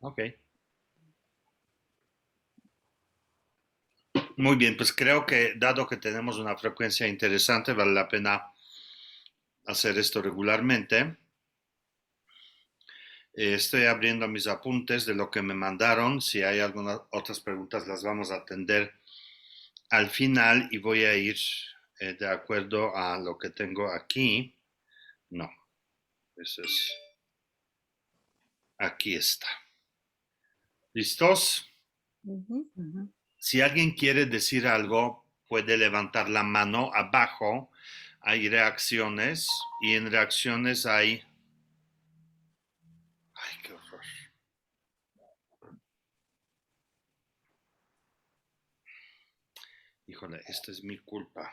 Ok. Muy bien, pues creo que dado que tenemos una frecuencia interesante, vale la pena hacer esto regularmente. Estoy abriendo mis apuntes de lo que me mandaron. Si hay algunas otras preguntas, las vamos a atender al final y voy a ir de acuerdo a lo que tengo aquí. No, eso es. Aquí está. ¿Listos? Ujú, ujú. Si alguien quiere decir algo, puede levantar la mano abajo. Hay reacciones y en reacciones hay... Ay, qué horror. Híjole, esta es mi culpa.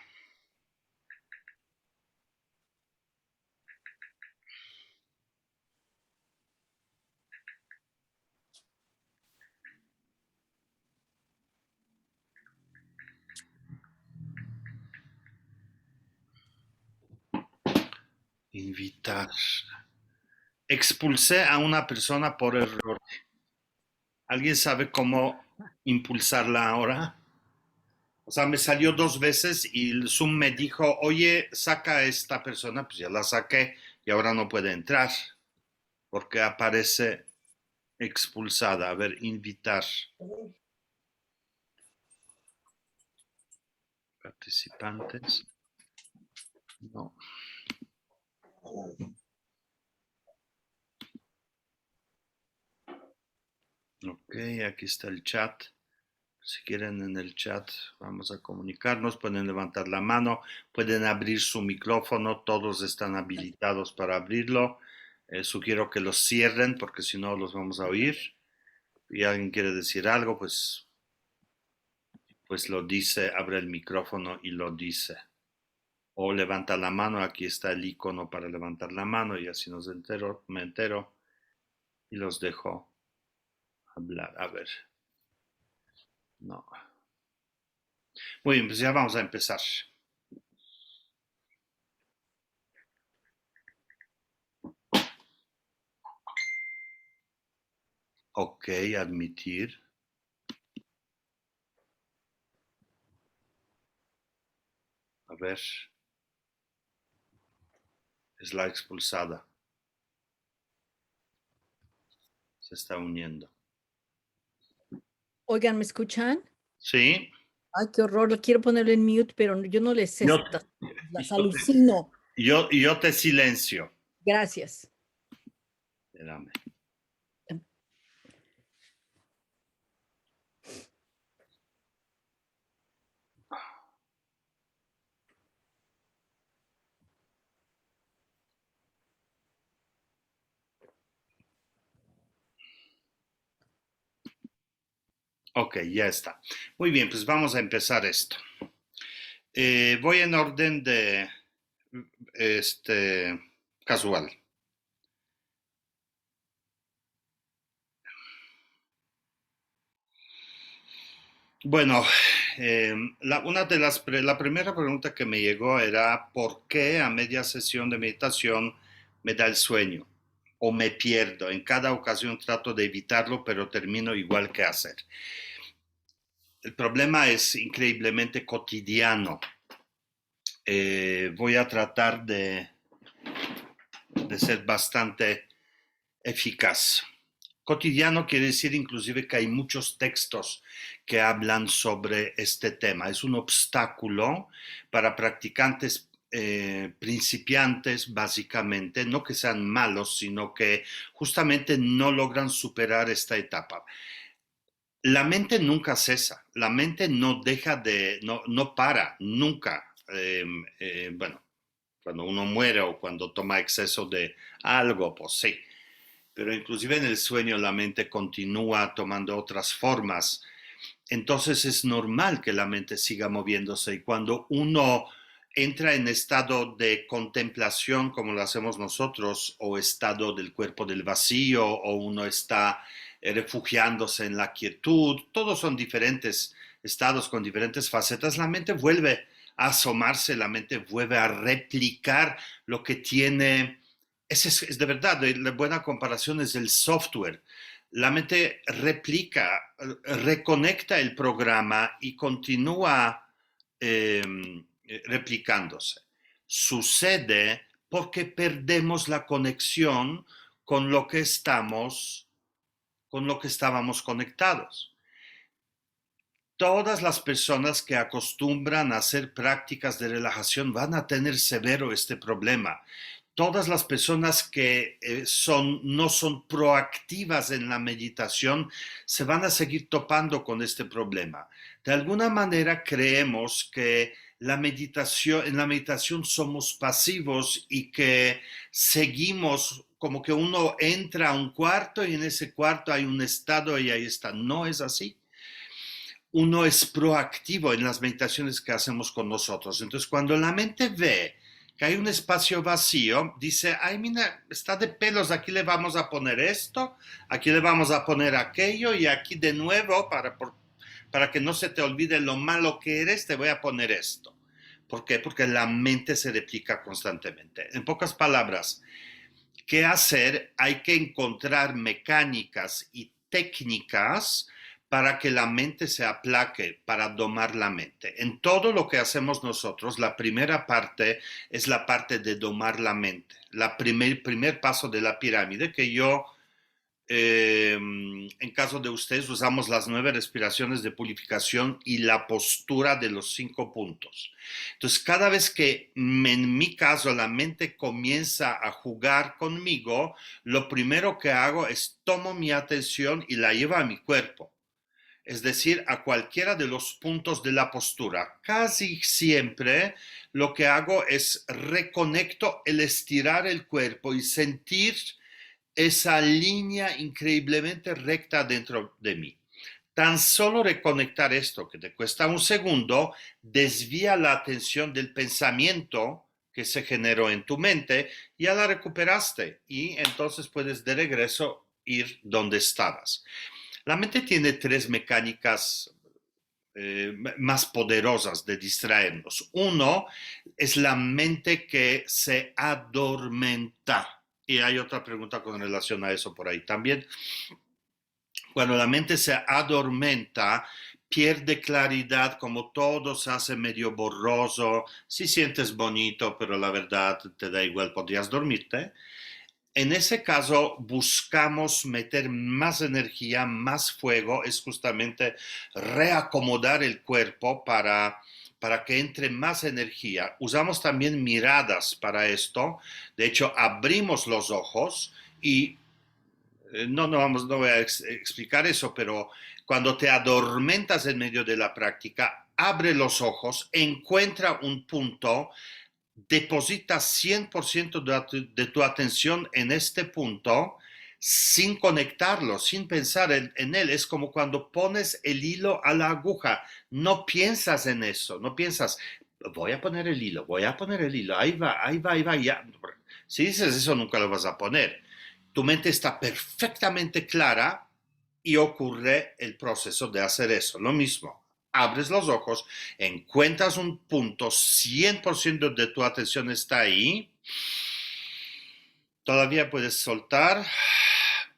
Invitar. Expulsé a una persona por error. ¿Alguien sabe cómo impulsarla ahora? O sea, me salió dos veces y el Zoom me dijo, oye, saca a esta persona, pues ya la saqué y ahora no puede entrar porque aparece expulsada. A ver, invitar participantes. No. Ok, aquí está el chat. Si quieren en el chat vamos a comunicarnos, pueden levantar la mano, pueden abrir su micrófono, todos están habilitados para abrirlo. Sugiero que los cierren porque si no los vamos a oír. Y alguien quiere decir algo, pues lo dice, abre el micrófono y lo dice. O levanta la mano, aquí está el icono para levantar la mano y así me entero y los dejo hablar. A ver, no. Muy bien, pues ya vamos a empezar. Ok, admitir. A ver, es la expulsada. Se está uniendo. Oigan, ¿me escuchan? Sí, Ay, qué horror. Quiero ponerlo en mute, pero yo no les sé yo, estas las yo, alucino. yo te silencio. Gracias. Espérame. Ok, ya está. Muy bien, pues vamos a empezar esto. Voy en orden de este casual. Bueno, la primera pregunta que me llegó era ¿por qué a media sesión de meditación me da el sueño o me pierdo? En cada ocasión trato de evitarlo, pero termino igual que hacer. El problema es increíblemente cotidiano. Voy a tratar de ser bastante eficaz. Cotidiano quiere decir inclusive que hay muchos textos que hablan sobre este tema. Es un obstáculo para practicantes principiantes, básicamente, no que sean malos, sino que justamente no logran superar esta etapa. La mente nunca cesa, la mente no deja de, no para, nunca. Bueno, cuando uno muere o cuando toma exceso de algo, pues sí, pero inclusive en el sueño la mente continúa tomando otras formas. Entonces es normal que la mente siga moviéndose y cuando uno entra en estado de contemplación como lo hacemos nosotros o estado del cuerpo del vacío o uno está refugiándose en la quietud, todos son diferentes estados con diferentes facetas, la mente vuelve a asomarse, la mente vuelve a replicar lo que tiene. Es de verdad, la buena comparación es el software. la mente replica, reconecta el programa y continúa replicándose. Sucede porque perdemos la conexión con lo que estábamos conectados. Todas las personas que acostumbran a hacer prácticas de relajación van a tener severo este problema. Todas las personas que no son proactivas en la meditación se van a seguir topando con este problema. De alguna manera creemos que en la meditación somos pasivos y que seguimos como que uno entra a un cuarto y en ese cuarto hay un estado y ahí está. No es así. Uno es proactivo en las meditaciones que hacemos con nosotros. Entonces, cuando la mente ve que hay un espacio vacío, dice, ay, mira, está de pelos, aquí le vamos a poner esto, aquí le vamos a poner aquello, y aquí de nuevo, para que no se te olvide lo malo que eres, te voy a poner esto. ¿Por qué? Porque la mente se replica constantemente. En pocas palabras, ¿qué hacer? Hay que encontrar mecánicas y técnicas para que la mente se aplaque, para domar la mente. En todo lo que hacemos nosotros, la primera parte es la parte de domar la mente. Primer paso de la pirámide, que yo, en caso de ustedes, usamos las 9 respiraciones de purificación y la postura de los 5 puntos. Entonces, cada vez que en mi caso la mente comienza a jugar conmigo, lo primero que hago es tomo mi atención y la llevo a mi cuerpo. Es decir, a cualquiera de los puntos de la postura. Casi siempre lo que hago es reconecto el estirar el cuerpo y sentir esa línea increíblemente recta dentro de mí. Tan solo reconectar esto, que te cuesta un segundo, desvía la atención del pensamiento que se generó en tu mente, ya la recuperaste y entonces puedes de regreso ir donde estabas. La mente tiene 3 mecánicas más poderosas de distraernos. Uno es la mente que se adormenta. Y hay otra pregunta con relación a eso por ahí también. Cuando la mente se adormenta, pierde claridad, como todo se hace medio borroso. Si sientes bonito, pero la verdad te da igual, podrías dormirte. En ese caso, buscamos meter más energía, más fuego, es justamente reacomodar el cuerpo para que entre más energía. Usamos también miradas para esto. De hecho, abrimos los ojos y no voy a explicar eso, pero cuando te adormentas en medio de la práctica, abre los ojos, encuentra un punto, deposita 100% de tu atención en este punto sin conectarlo, sin pensar en él. Es como cuando pones el hilo a la aguja. No piensas en eso, no piensas, voy a poner el hilo, ahí va, ahí va, ahí va. Ya. Si dices eso, nunca lo vas a poner. Tu mente está perfectamente clara y ocurre el proceso de hacer eso. Lo mismo. Abres los ojos, encuentras un punto, 100% de tu atención está ahí. Todavía puedes soltar,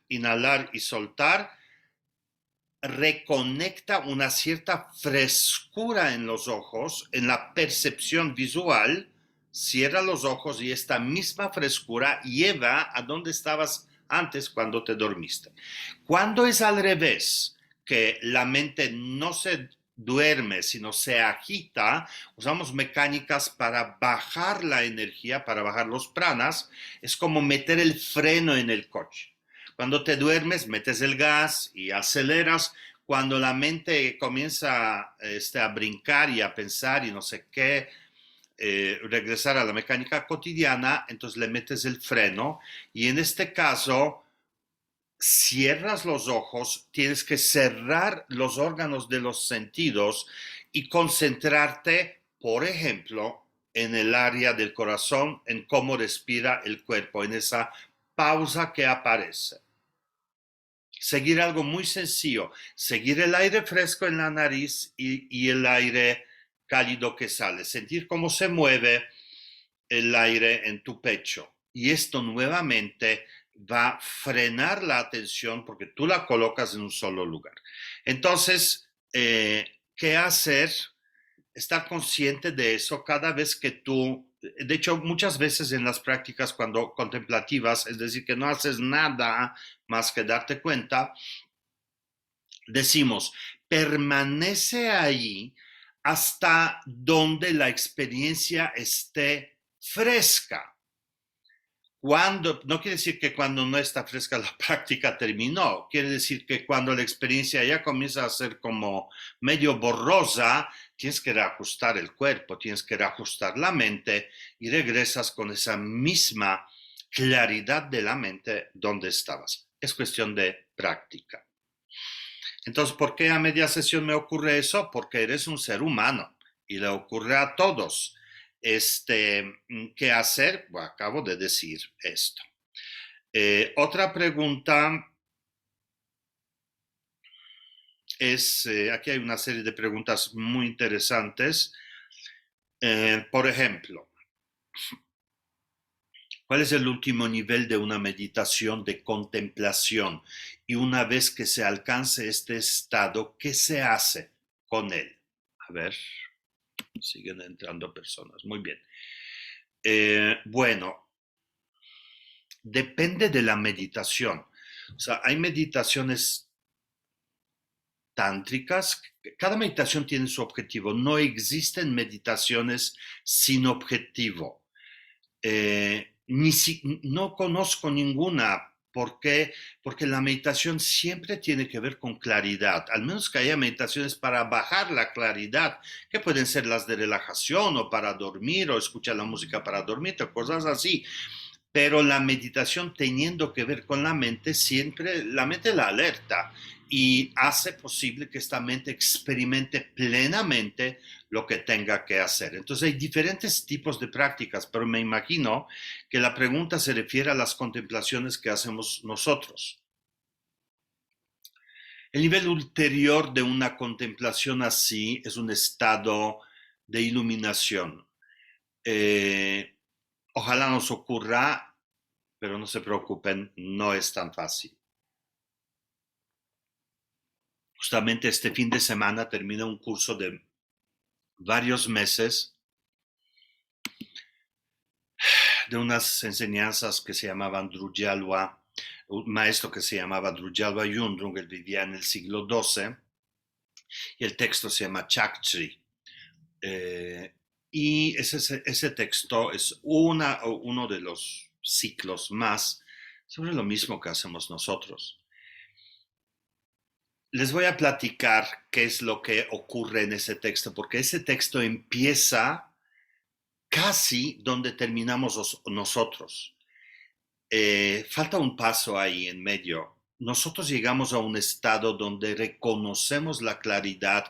inhalar y soltar. Reconecta una cierta frescura en los ojos, en la percepción visual. Cierra los ojos y esta misma frescura lleva a donde estabas antes cuando te dormiste. Cuando es al revés, que la mente no se duerme, sino se agita, usamos mecánicas para bajar la energía, para bajar los pranas. Es como meter el freno en el coche. Cuando te duermes, metes el gas y aceleras. Cuando la mente comienza a brincar y a pensar y no sé qué, regresar a la mecánica cotidiana, entonces le metes el freno y en este caso cierras los ojos, tienes que cerrar los órganos de los sentidos y concentrarte, por ejemplo, en el área del corazón, en cómo respira el cuerpo, en esa pausa que aparece. Seguir algo muy sencillo, seguir el aire fresco en la nariz y el aire cálido que sale, sentir cómo se mueve el aire en tu pecho. Y esto nuevamente va a frenar la atención porque tú la colocas en un solo lugar. Entonces, ¿qué hacer? Estar consciente de eso cada vez que tú, de hecho, muchas veces en las prácticas cuando contemplativas, es decir, que no haces nada más que darte cuenta, decimos, permanece ahí hasta donde la experiencia esté fresca. Cuando, no quiere decir que cuando no está fresca la práctica terminó, quiere decir que cuando la experiencia ya comienza a ser como medio borrosa, tienes que reajustar el cuerpo, tienes que reajustar la mente y regresas con esa misma claridad de la mente donde estabas. Es cuestión de práctica. Entonces, ¿por qué a media sesión me ocurre eso? Porque eres un ser humano y le ocurre a todos. ¿Qué hacer? Bueno, acabo de decir esto. Otra pregunta es, aquí hay una serie de preguntas muy interesantes. Por ejemplo, ¿cuál es el último nivel de una meditación de contemplación? Y una vez que se alcance este estado, ¿qué se hace con él? A ver, siguen entrando personas. Muy bien. Bueno, depende de la meditación. O sea, hay meditaciones tántricas. Cada meditación tiene su objetivo. No existen meditaciones sin objetivo. No conozco ninguna. ¿Por qué? Porque la meditación siempre tiene que ver con claridad, al menos que haya meditaciones para bajar la claridad, que pueden ser las de relajación o para dormir o escuchar la música para dormir o cosas así. Pero la meditación teniendo que ver con la mente, siempre la mente la alerta y hace posible que esta mente experimente plenamente lo que tenga que hacer. Entonces hay diferentes tipos de prácticas, pero me imagino que la pregunta se refiere a las contemplaciones que hacemos nosotros. El nivel ulterior de una contemplación así es un estado de iluminación. Ojalá nos ocurra, pero no se preocupen, no es tan fácil. Justamente este fin de semana termina un curso de varios meses de unas enseñanzas que se llamaban Druggyalwa, un maestro que se llamaba Druggyalwa Yundrung, él vivía en el siglo XII, y el texto se llama Chakchi. Y ese texto es uno de los ciclos más sobre lo mismo que hacemos nosotros. Les voy a platicar qué es lo que ocurre en ese texto, porque ese texto empieza casi donde terminamos nosotros. Falta un paso ahí en medio. Nosotros llegamos a un estado donde reconocemos la claridad,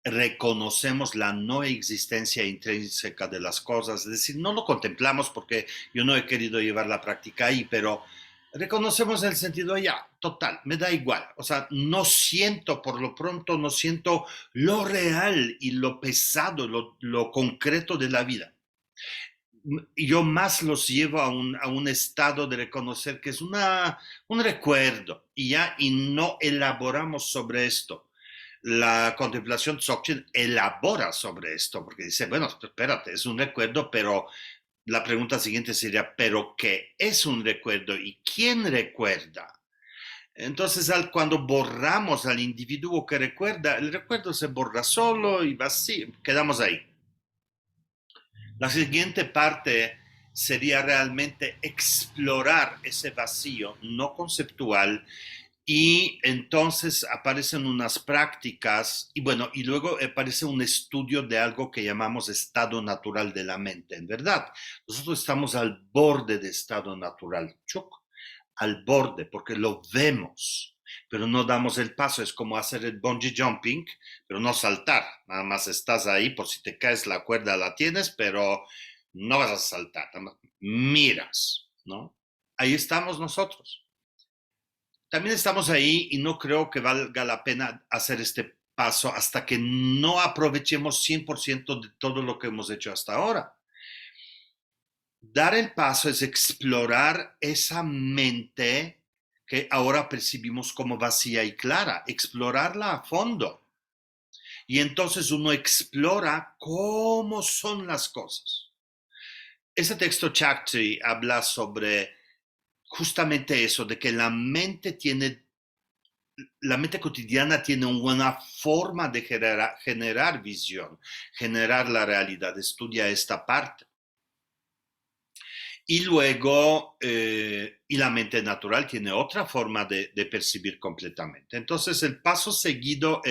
reconocemos la no existencia intrínseca de las cosas, es decir, no lo contemplamos porque yo no he querido llevar la práctica ahí, pero reconocemos el sentido ya, total, me da igual, o sea, no siento, por lo pronto, no siento lo real y lo pesado, lo concreto de la vida. Yo más los llevo a un estado de reconocer que es un recuerdo y no elaboramos sobre esto. La contemplación Dzogchen elabora sobre esto, porque dice, bueno, espérate, es un recuerdo, pero la pregunta siguiente sería, ¿pero qué es un recuerdo y quién recuerda? Entonces, cuando borramos al individuo que recuerda, el recuerdo se borra solo y así, quedamos ahí. La siguiente parte sería realmente explorar ese vacío no conceptual y entonces aparecen unas prácticas y bueno, y luego aparece un estudio de algo que llamamos estado natural de la mente. En verdad, nosotros estamos al borde de estado natural, al borde, porque lo vemos, pero no damos el paso. Es como hacer el bungee jumping, pero no saltar. Nada más estás ahí, por si te caes la cuerda la tienes, pero no vas a saltar, nada más miras, ¿no? Ahí estamos nosotros. También estamos ahí y no creo que valga la pena hacer este paso hasta que no aprovechemos 100% de todo lo que hemos hecho hasta ahora. Dar el paso es explorar esa mente que ahora percibimos como vacía y clara, explorarla a fondo. Y entonces uno explora cómo son las cosas. Ese texto Chakti habla sobre justamente eso, de que la mente cotidiana tiene una forma de generar visión, generar la realidad. Estudia esta parte. Y luego, y la mente natural tiene otra forma de percibir completamente. Entonces, el paso seguido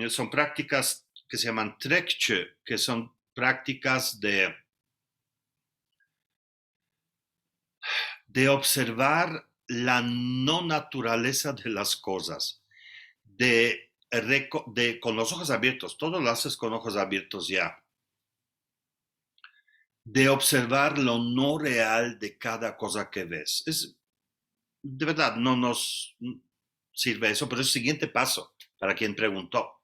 son prácticas que se llaman trekche, que son prácticas de observar la no naturaleza de las cosas, con los ojos abiertos, todo lo haces con ojos abiertos ya, de observar lo no real de cada cosa que ves. De verdad, no nos sirve eso, pero es el siguiente paso para quien preguntó.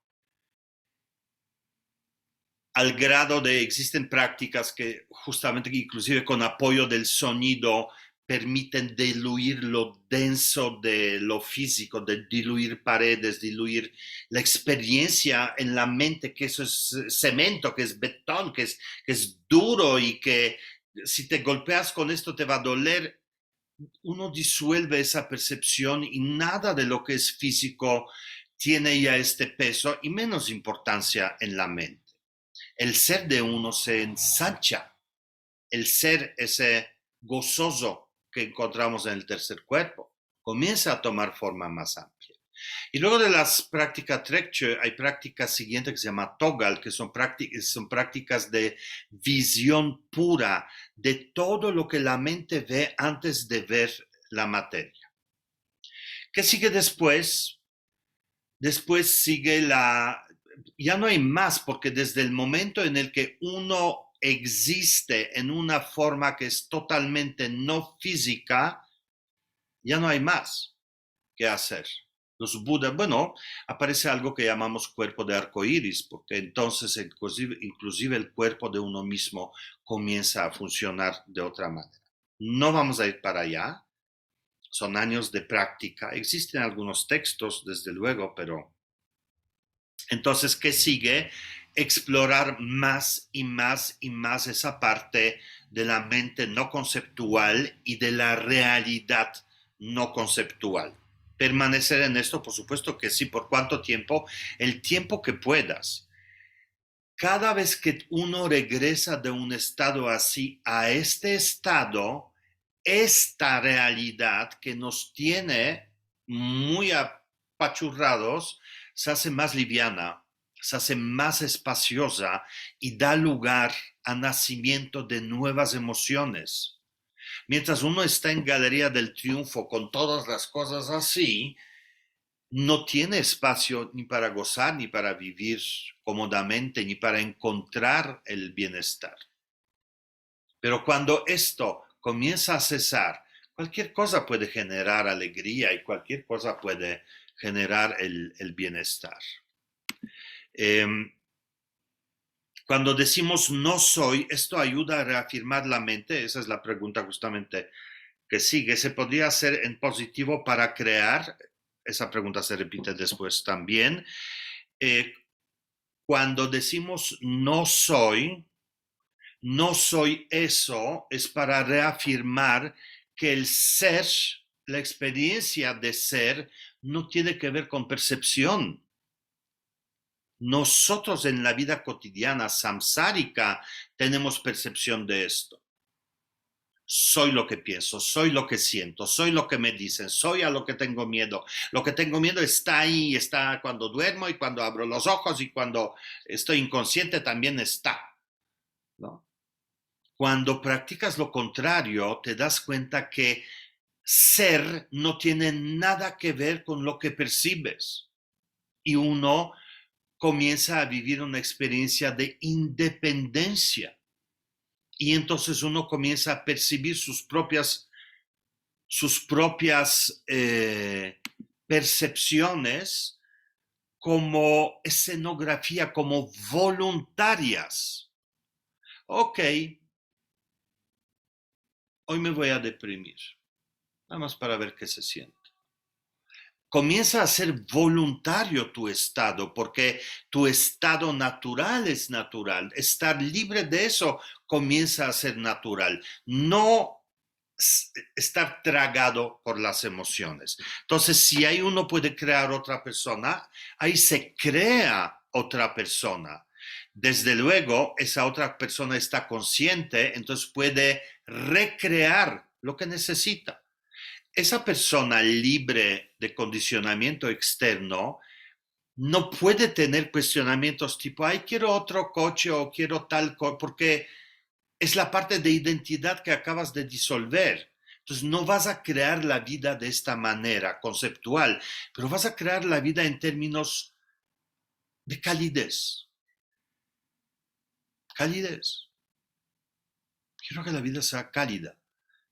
Al grado de existen prácticas que justamente inclusive con apoyo del sonido permiten diluir lo denso de lo físico, de diluir paredes, diluir la experiencia en la mente, que eso es cemento, que es betón, que es duro y que si te golpeas con esto te va a doler. Uno disuelve esa percepción y nada de lo que es físico tiene ya este peso y menos importancia en la mente. El ser de uno se ensancha, el ser ese gozoso que encontramos en el tercer cuerpo comienza a tomar forma más amplia. Y luego de las prácticas Trekche hay prácticas siguientes que se llama Togal, que son prácticas de visión pura de todo lo que la mente ve antes de ver la materia. ¿Qué sigue después? Después sigue ya no hay más, porque desde el momento en el que uno existe en una forma que es totalmente no física, ya no hay más que hacer. Los Budas, bueno, aparece algo que llamamos cuerpo de arcoíris, porque entonces inclusive el cuerpo de uno mismo comienza a funcionar de otra manera. No vamos a ir para allá, son años de práctica, existen algunos textos, desde luego, pero entonces, ¿qué sigue? Explorar más y más y más esa parte de la mente no conceptual y de la realidad no conceptual. Permanecer en esto, por supuesto que sí. ¿Por cuánto tiempo? El tiempo que puedas. Cada vez que uno regresa de un estado así a este estado, esta realidad que nos tiene muy apachurrados se hace más liviana, se hace más espaciosa y da lugar a nacimiento de nuevas emociones. Mientras uno está en Galería del Triunfo con todas las cosas así, no tiene espacio ni para gozar, ni para vivir cómodamente, ni para encontrar el bienestar. Pero cuando esto comienza a cesar, cualquier cosa puede generar alegría y cualquier cosa puede generar el bienestar. Cuando decimos no soy, esto ayuda a reafirmar la mente. Esa es la pregunta justamente que sigue. ¿Se podría hacer en positivo para crear? Esa pregunta se repite después también. Cuando decimos no soy eso, es para reafirmar que el ser, la experiencia de ser, no tiene que ver con percepción. Nosotros en la vida cotidiana samsárica tenemos percepción de esto. Soy lo que pienso, soy lo que siento, soy lo que me dicen, soy a lo que tengo miedo. Lo que tengo miedo está ahí, está cuando duermo y cuando abro los ojos y cuando estoy inconsciente también está, ¿no? Cuando practicas lo contrario, te das cuenta que ser no tiene nada que ver con lo que percibes y uno comienza a vivir una experiencia de independencia. Y entonces uno comienza a percibir sus propias percepciones como escenografía, como voluntarias. Ok, hoy me voy a deprimir, nada más para ver qué se siente. Comienza a ser voluntario tu estado, porque tu estado natural es natural. Estar libre de eso comienza a ser natural. No estar tragado por las emociones. Entonces, si ahí uno puede crear otra persona, ahí se crea otra persona. Desde luego, esa otra persona está consciente, entonces puede recrear lo que necesita. Esa persona libre de condicionamiento externo no puede tener cuestionamientos tipo, ay, quiero otro coche o quiero tal coche, porque es la parte de identidad que acabas de disolver. Entonces no vas a crear la vida de esta manera conceptual, pero vas a crear la vida en términos de calidez. Calidez. Quiero que la vida sea cálida.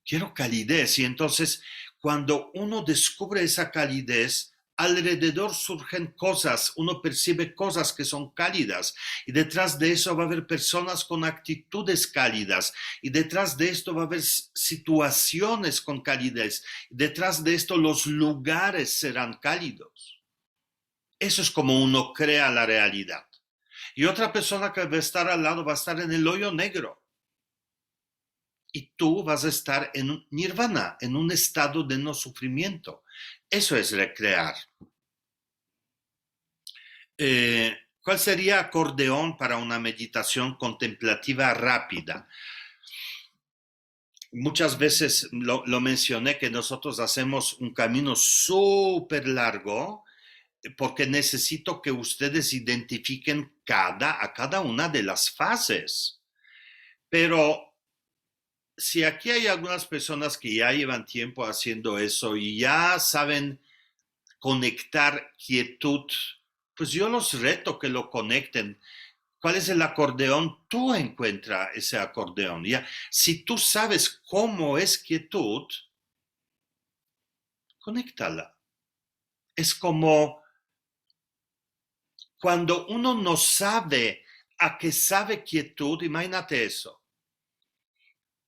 Quiero calidez. Y entonces, cuando uno descubre esa calidez, alrededor surgen cosas, uno percibe cosas que son cálidas y detrás de eso va a haber personas con actitudes cálidas y detrás de esto va a haber situaciones con calidez. Detrás de esto los lugares serán cálidos. Eso es como uno crea la realidad. Y otra persona que va a estar al lado va a estar en el hoyo negro. Y tú vas a estar en un nirvana, en un estado de no sufrimiento. Eso es recrear. ¿Cuál sería acordeón para una meditación contemplativa rápida? Muchas veces lo mencioné que nosotros hacemos un camino súper largo porque necesito que ustedes identifiquen a cada una de las fases. Pero si aquí hay algunas personas que ya llevan tiempo haciendo eso y ya saben conectar quietud, pues yo los reto que lo conecten. ¿Cuál es el acordeón? Tú encuentra ese acordeón. ¿Ya? Si tú sabes cómo es quietud, conéctala. Es como cuando uno no sabe a qué sabe quietud, imagínate eso.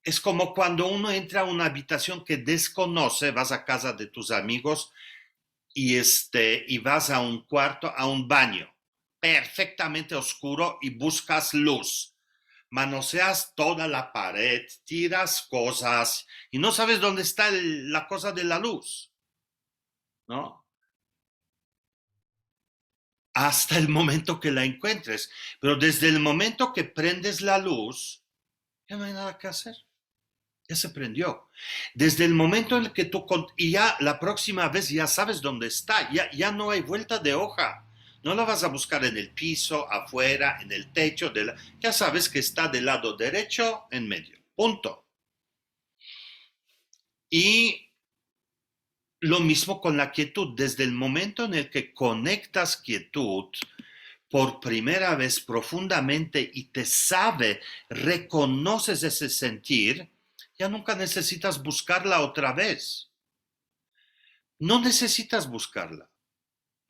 Es como cuando uno entra a una habitación que desconoce, vas a casa de tus amigos y vas a un cuarto, a un baño, perfectamente oscuro y buscas luz. Manoseas toda la pared, tiras cosas y no sabes dónde está la cosa de la luz, ¿no? Hasta el momento que la encuentres. Pero desde el momento que prendes la luz, ya no hay nada que hacer. Ya se prendió. Desde el momento en el que y ya la próxima vez ya sabes dónde está, ya no hay vuelta de hoja. No la vas a buscar en el piso, afuera, en el techo. Ya sabes que está del lado derecho, en medio. Punto. Y lo mismo con la quietud. Desde el momento en el que conectas quietud por primera vez profundamente y te reconoces ese sentir, ya nunca necesitas buscarla otra vez. No necesitas buscarla.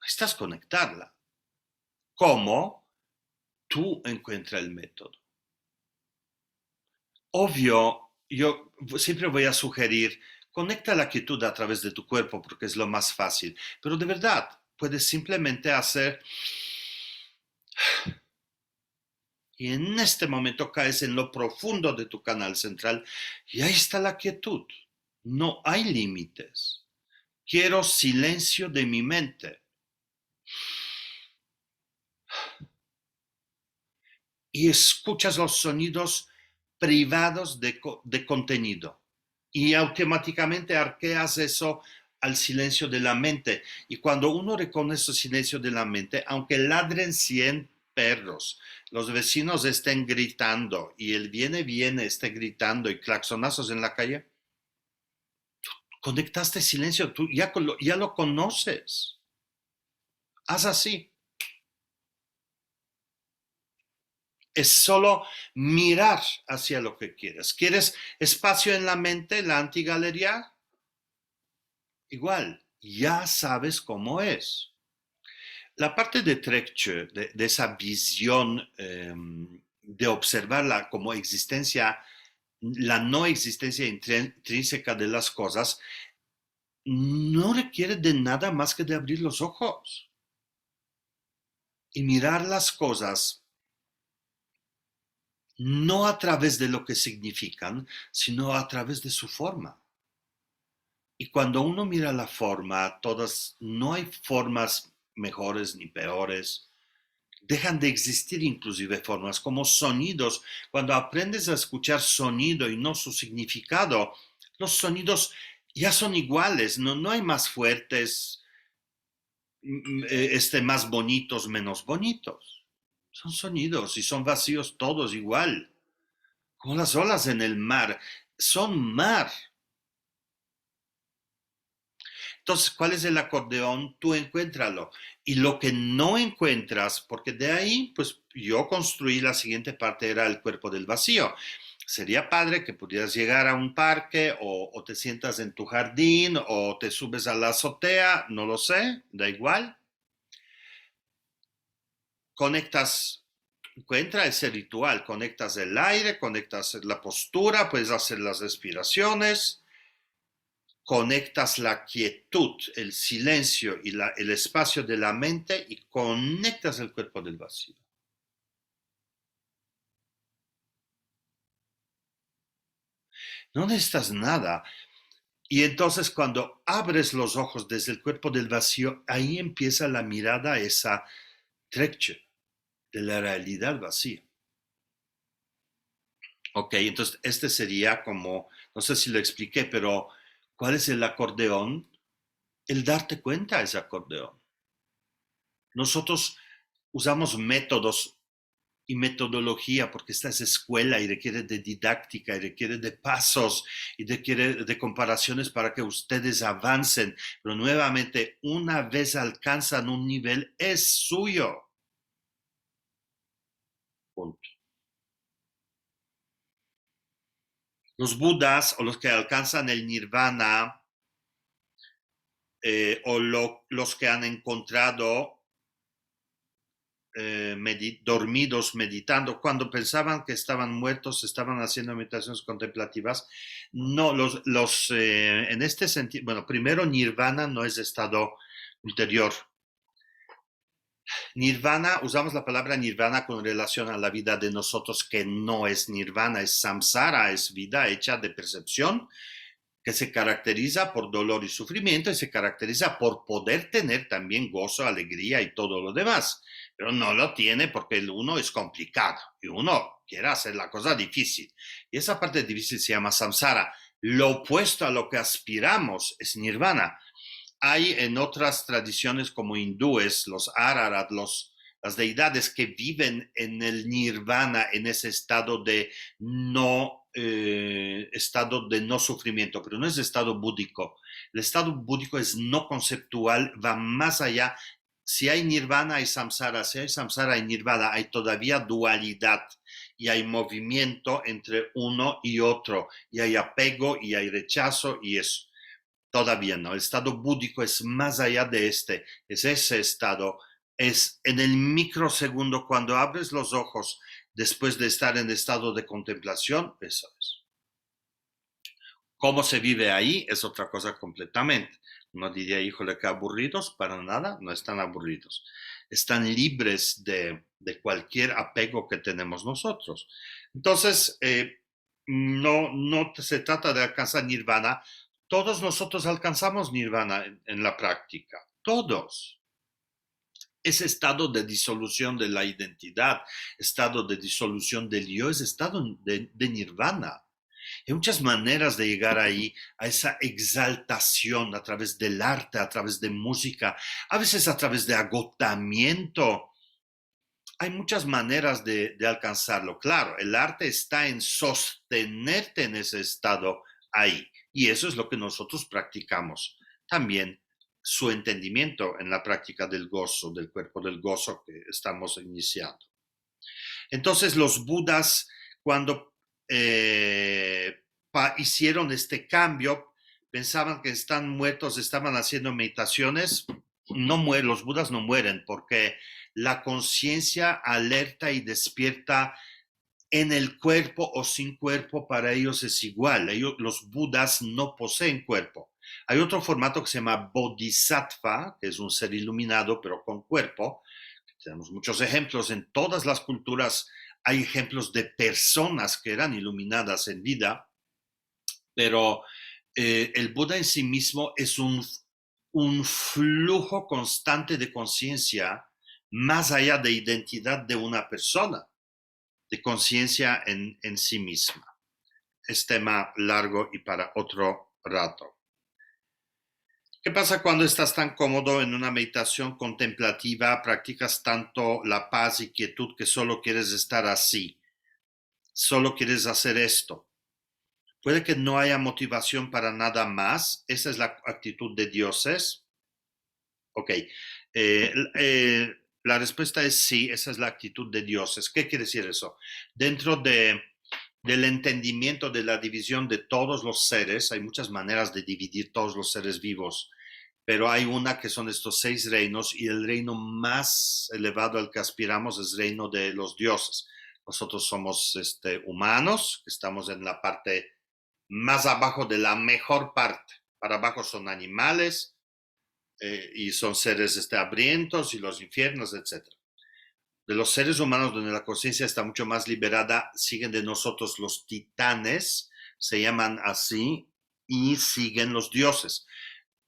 Necesitas conectarla. ¿Cómo? Tú encuentras el método. Obvio, yo siempre voy a sugerir, conecta la quietud a través de tu cuerpo porque es lo más fácil. Pero de verdad, puedes simplemente hacer... Y en este momento caes en lo profundo de tu canal central y ahí está la quietud. No hay límites. Quiero silencio de mi mente. Y escuchas los sonidos privados de contenido. Y automáticamente arqueas eso al silencio de la mente. Y cuando uno reconoce el silencio de la mente, aunque ladren 100 perros, los vecinos estén gritando y el viene esté gritando y claxonazos en la calle, conectaste silencio, tú ya lo conoces. Haz así. Es solo mirar hacia lo que quieres. ¿Quieres espacio en la mente, la antigalería? Igual, ya sabes cómo es. La parte de Trekchö, de esa visión de observarla como existencia la no existencia intrínseca de las cosas, no requiere de nada más que de abrir los ojos y mirar las cosas no a través de lo que significan, sino a través de su forma. Y cuando uno mira la forma, no hay formas mejores ni peores. Dejan de existir inclusive formas como sonidos. Cuando aprendes a escuchar sonido y no su significado, los sonidos ya son iguales, no hay más fuertes, más bonitos, menos bonitos. Son sonidos y son vacíos todos igual. Como las olas en el mar, son mar. Entonces, ¿cuál es el acordeón? Tú encuéntralo. Y lo que no encuentras, porque de ahí, pues yo construí la siguiente parte, era el cuerpo del vacío. Sería padre que pudieras llegar a un parque o te sientas en tu jardín o te subes a la azotea, no lo sé, da igual. Conectas, encuentra ese ritual, conectas el aire, conectas la postura, puedes hacer las respiraciones, conectas la quietud, el silencio y el espacio de la mente y conectas el cuerpo del vacío. No necesitas nada. Y entonces cuando abres los ojos desde el cuerpo del vacío, ahí empieza la mirada esa treche de la realidad vacía. Ok, entonces este sería como, no sé si lo expliqué, pero ¿cuál es el acordeón? El darte cuenta es acordeón. Nosotros usamos métodos y metodología porque esta es escuela y requiere de didáctica y requiere de pasos y requiere de comparaciones para que ustedes avancen. Pero nuevamente, una vez alcanzan un nivel, es suyo. Punto. Los budas o los que alcanzan el nirvana los que han encontrado dormidos meditando, cuando pensaban que estaban muertos, estaban haciendo meditaciones contemplativas. No, en este sentido, bueno, primero nirvana no es estado ulterior. Nirvana, usamos la palabra nirvana con relación a la vida de nosotros, que no es nirvana, es samsara, es vida hecha de percepción, que se caracteriza por dolor y sufrimiento y se caracteriza por poder tener también gozo, alegría y todo lo demás. Pero no lo tiene porque el uno es complicado y uno quiere hacer la cosa difícil. Y esa parte difícil se llama samsara. Lo opuesto a lo que aspiramos es nirvana. Hay en otras tradiciones como hindúes, los ararat, las deidades que viven en el nirvana, en ese estado de no sufrimiento, pero no es estado búdico. El estado búdico es no conceptual, va más allá. Si hay nirvana, hay samsara. Si hay samsara, hay nirvana. Hay todavía dualidad y hay movimiento entre uno y otro. Y hay apego y hay rechazo y eso. Todavía no. El estado búdico es más allá de este. Es ese estado. Es en el microsegundo cuando abres los ojos después de estar en estado de contemplación, eso es. ¿Cómo se vive ahí? Es otra cosa completamente. No diría, híjole, qué aburridos, para nada, no están aburridos. Están libres de cualquier apego que tenemos nosotros. Entonces, no se trata de alcanzar nirvana. Todos nosotros alcanzamos nirvana en la práctica. Todos. Ese estado de disolución de la identidad, estado de disolución del yo, es estado de nirvana. Hay muchas maneras de llegar ahí, a esa exaltación a través del arte, a través de música, a veces a través de agotamiento. Hay muchas maneras de alcanzarlo. Claro, el arte está en sostenerte en ese estado ahí. Y eso es lo que nosotros practicamos. También su entendimiento en la práctica del gozo, del cuerpo del gozo que estamos iniciando. Entonces los budas, cuando hicieron este cambio, pensaban que están muertos, estaban haciendo meditaciones. No mueren, los budas no mueren porque la conciencia alerta y despierta en el cuerpo o sin cuerpo, para ellos es igual. Los budas no poseen cuerpo. Hay otro formato que se llama bodhisattva, que es un ser iluminado, pero con cuerpo. Tenemos muchos ejemplos en todas las culturas. Hay ejemplos de personas que eran iluminadas en vida, pero el Buda en sí mismo es un flujo constante de conciencia más allá de identidad de una persona, de conciencia en sí misma. Es tema largo y para otro rato. ¿Qué pasa cuando estás tan cómodo en una meditación contemplativa, practicas tanto la paz y quietud que solo quieres estar así, solo quieres hacer esto? Puede que no haya motivación para nada más. Esa es la actitud de dioses. Ok. La respuesta es sí, esa es la actitud de dioses. ¿Qué quiere decir eso? Dentro del entendimiento de la división de todos los seres, hay muchas maneras de dividir todos los seres vivos, pero hay una que son estos 6 reinos, y el reino más elevado al que aspiramos es el reino de los dioses. Nosotros somos humanos, que estamos en la parte más abajo de la mejor parte. Para abajo son animales, y son seres hambrientos, y los infiernos, etc. De los seres humanos, donde la conciencia está mucho más liberada, siguen de nosotros los titanes, se llaman así, y siguen los dioses.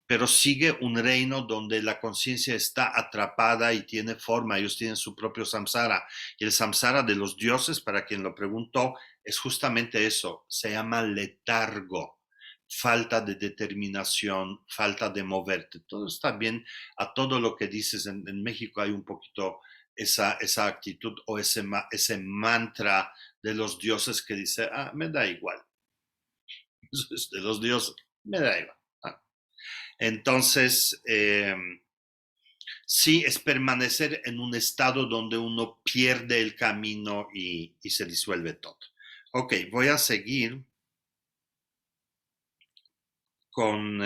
Pero sigue un reino donde la conciencia está atrapada y tiene forma. Ellos tienen su propio samsara. Y el samsara de los dioses, para quien lo preguntó, es justamente eso. Se llama letargo, falta de determinación, falta de moverte. Todo está bien. A todo lo que dices en México hay un poquito esa actitud o ese mantra de los dioses que dice, me da igual. De los dioses, me da igual. Entonces, sí, es permanecer en un estado donde uno pierde el camino y se disuelve todo. Ok, voy a seguir con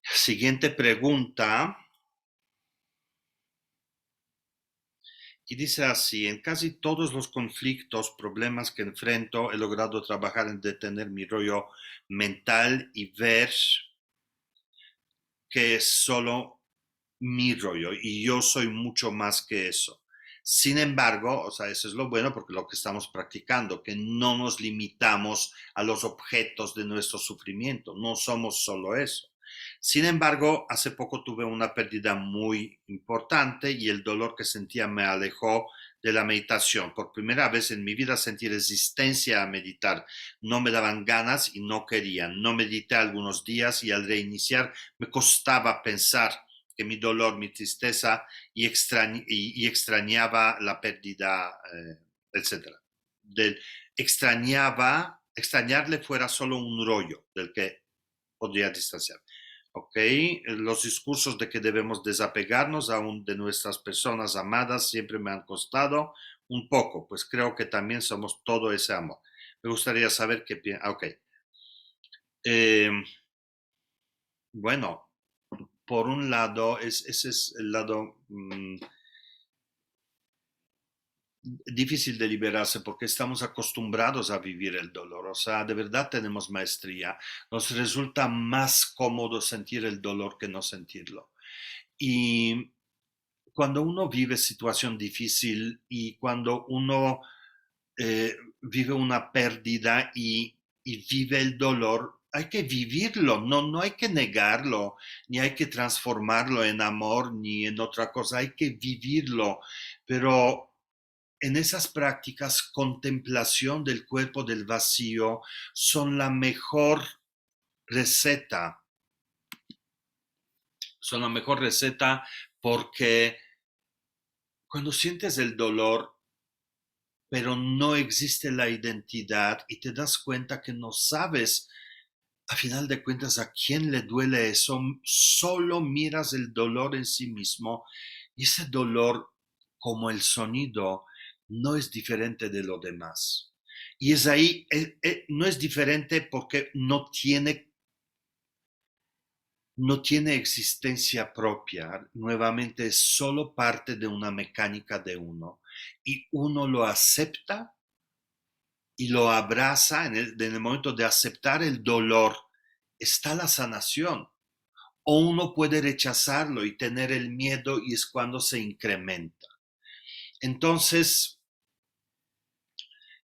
siguiente pregunta. Y dice así: en casi todos los conflictos, problemas que enfrento, he logrado trabajar en detener mi rollo mental y ver que es solo mi rollo y yo soy mucho más que eso. Sin embargo, o sea, eso es lo bueno, porque lo que estamos practicando, que no nos limitamos a los objetos de nuestro sufrimiento, no somos solo eso. Sin embargo, hace poco tuve una pérdida muy importante y el dolor que sentía me alejó de la meditación. Por primera vez en mi vida sentí resistencia a meditar. No me daban ganas y no quería. No medité algunos días y al reiniciar me costaba pensar que mi dolor, mi tristeza y extrañaba la pérdida, etc. Extrañarle fuera solo un rollo del que podría distanciar. ¿Ok? Los discursos de que debemos desapegarnos aún de nuestras personas amadas siempre me han costado un poco, pues creo que también somos todo ese amor. Me gustaría saber qué piensas. Ok. Bueno, por un lado, ese es el lado difícil de liberarse, porque estamos acostumbrados a vivir el dolor. O sea, de verdad tenemos maestría. Nos resulta más cómodo sentir el dolor que no sentirlo. Y cuando uno vive situación difícil y cuando uno vive una pérdida y vive el dolor, hay que vivirlo, no hay que negarlo, ni hay que transformarlo en amor, ni en otra cosa, hay que vivirlo. Pero en esas prácticas, contemplación del cuerpo del vacío son la mejor receta. Son la mejor receta porque cuando sientes el dolor, pero no existe la identidad y te das cuenta que no sabes, a final de cuentas, a quién le duele eso, solo miras el dolor en sí mismo, y ese dolor, como el sonido, no es diferente de lo demás. Y es ahí, no es diferente porque no tiene existencia propia. Nuevamente, es solo parte de una mecánica de uno. y uno lo acepta y lo abraza en el momento de aceptar el dolor, está la sanación. O uno puede rechazarlo y tener el miedo y es cuando se incrementa. Entonces,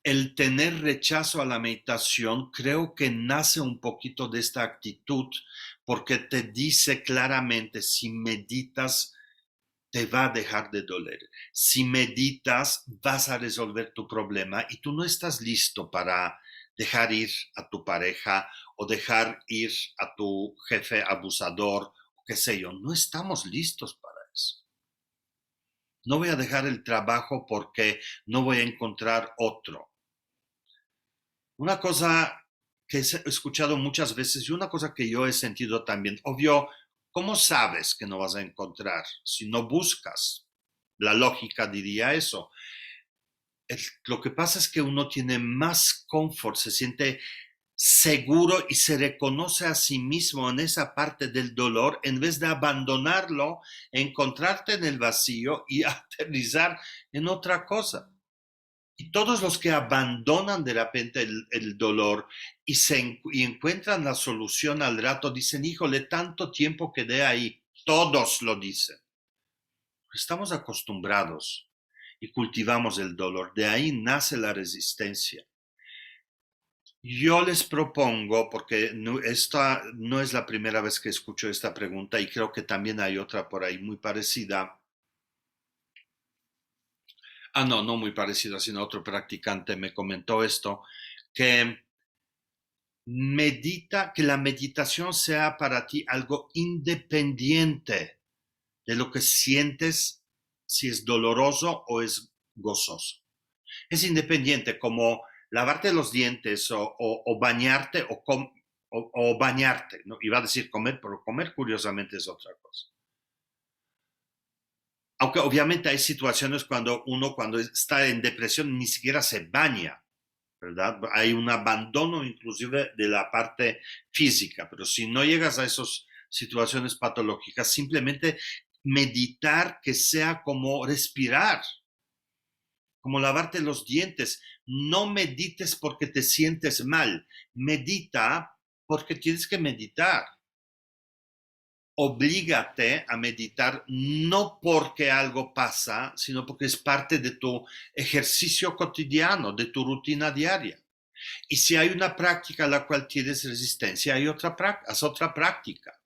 el tener rechazo a la meditación creo que nace un poquito de esta actitud porque te dice claramente si meditas te va a dejar de doler. Si meditas vas a resolver tu problema y tú no estás listo para dejar ir a tu pareja o dejar ir a tu jefe abusador o qué sé yo. No estamos listos para eso. No voy a dejar el trabajo porque no voy a encontrar otro. Una cosa que he escuchado muchas veces y una cosa que yo he sentido también, obvio, ¿cómo sabes que no vas a encontrar si no buscas? La lógica diría eso. Lo que pasa es que uno tiene más confort, se siente seguro y se reconoce a sí mismo en esa parte del dolor en vez de abandonarlo, encontrarte en el vacío y aterrizar en otra cosa. Y todos los que abandonan de repente el dolor y encuentran la solución al rato, dicen, híjole, tanto tiempo quedé ahí. Todos lo dicen. Estamos acostumbrados y cultivamos el dolor. De ahí nace la resistencia. Yo les propongo, porque esta no es la primera vez que escucho esta pregunta y creo que también hay otra por ahí muy parecida. No muy parecida, sino otro practicante me comentó esto, que que la meditación sea para ti algo independiente de lo que sientes, si es doloroso o es gozoso. Es independiente, como lavarte los dientes o bañarte o bañarte, ¿no? Iba a decir comer, pero comer curiosamente es otra cosa. Aunque obviamente hay situaciones cuando está en depresión ni siquiera se baña, ¿verdad? Hay un abandono inclusive de la parte física, pero si no llegas a esas situaciones patológicas, simplemente meditar que sea como respirar, como lavarte los dientes. No medites porque te sientes mal, medita porque tienes que meditar. Oblígate a meditar no porque algo pasa, sino porque es parte de tu ejercicio cotidiano, de tu rutina diaria. Y si hay una práctica a la cual tienes resistencia, haz otra práctica.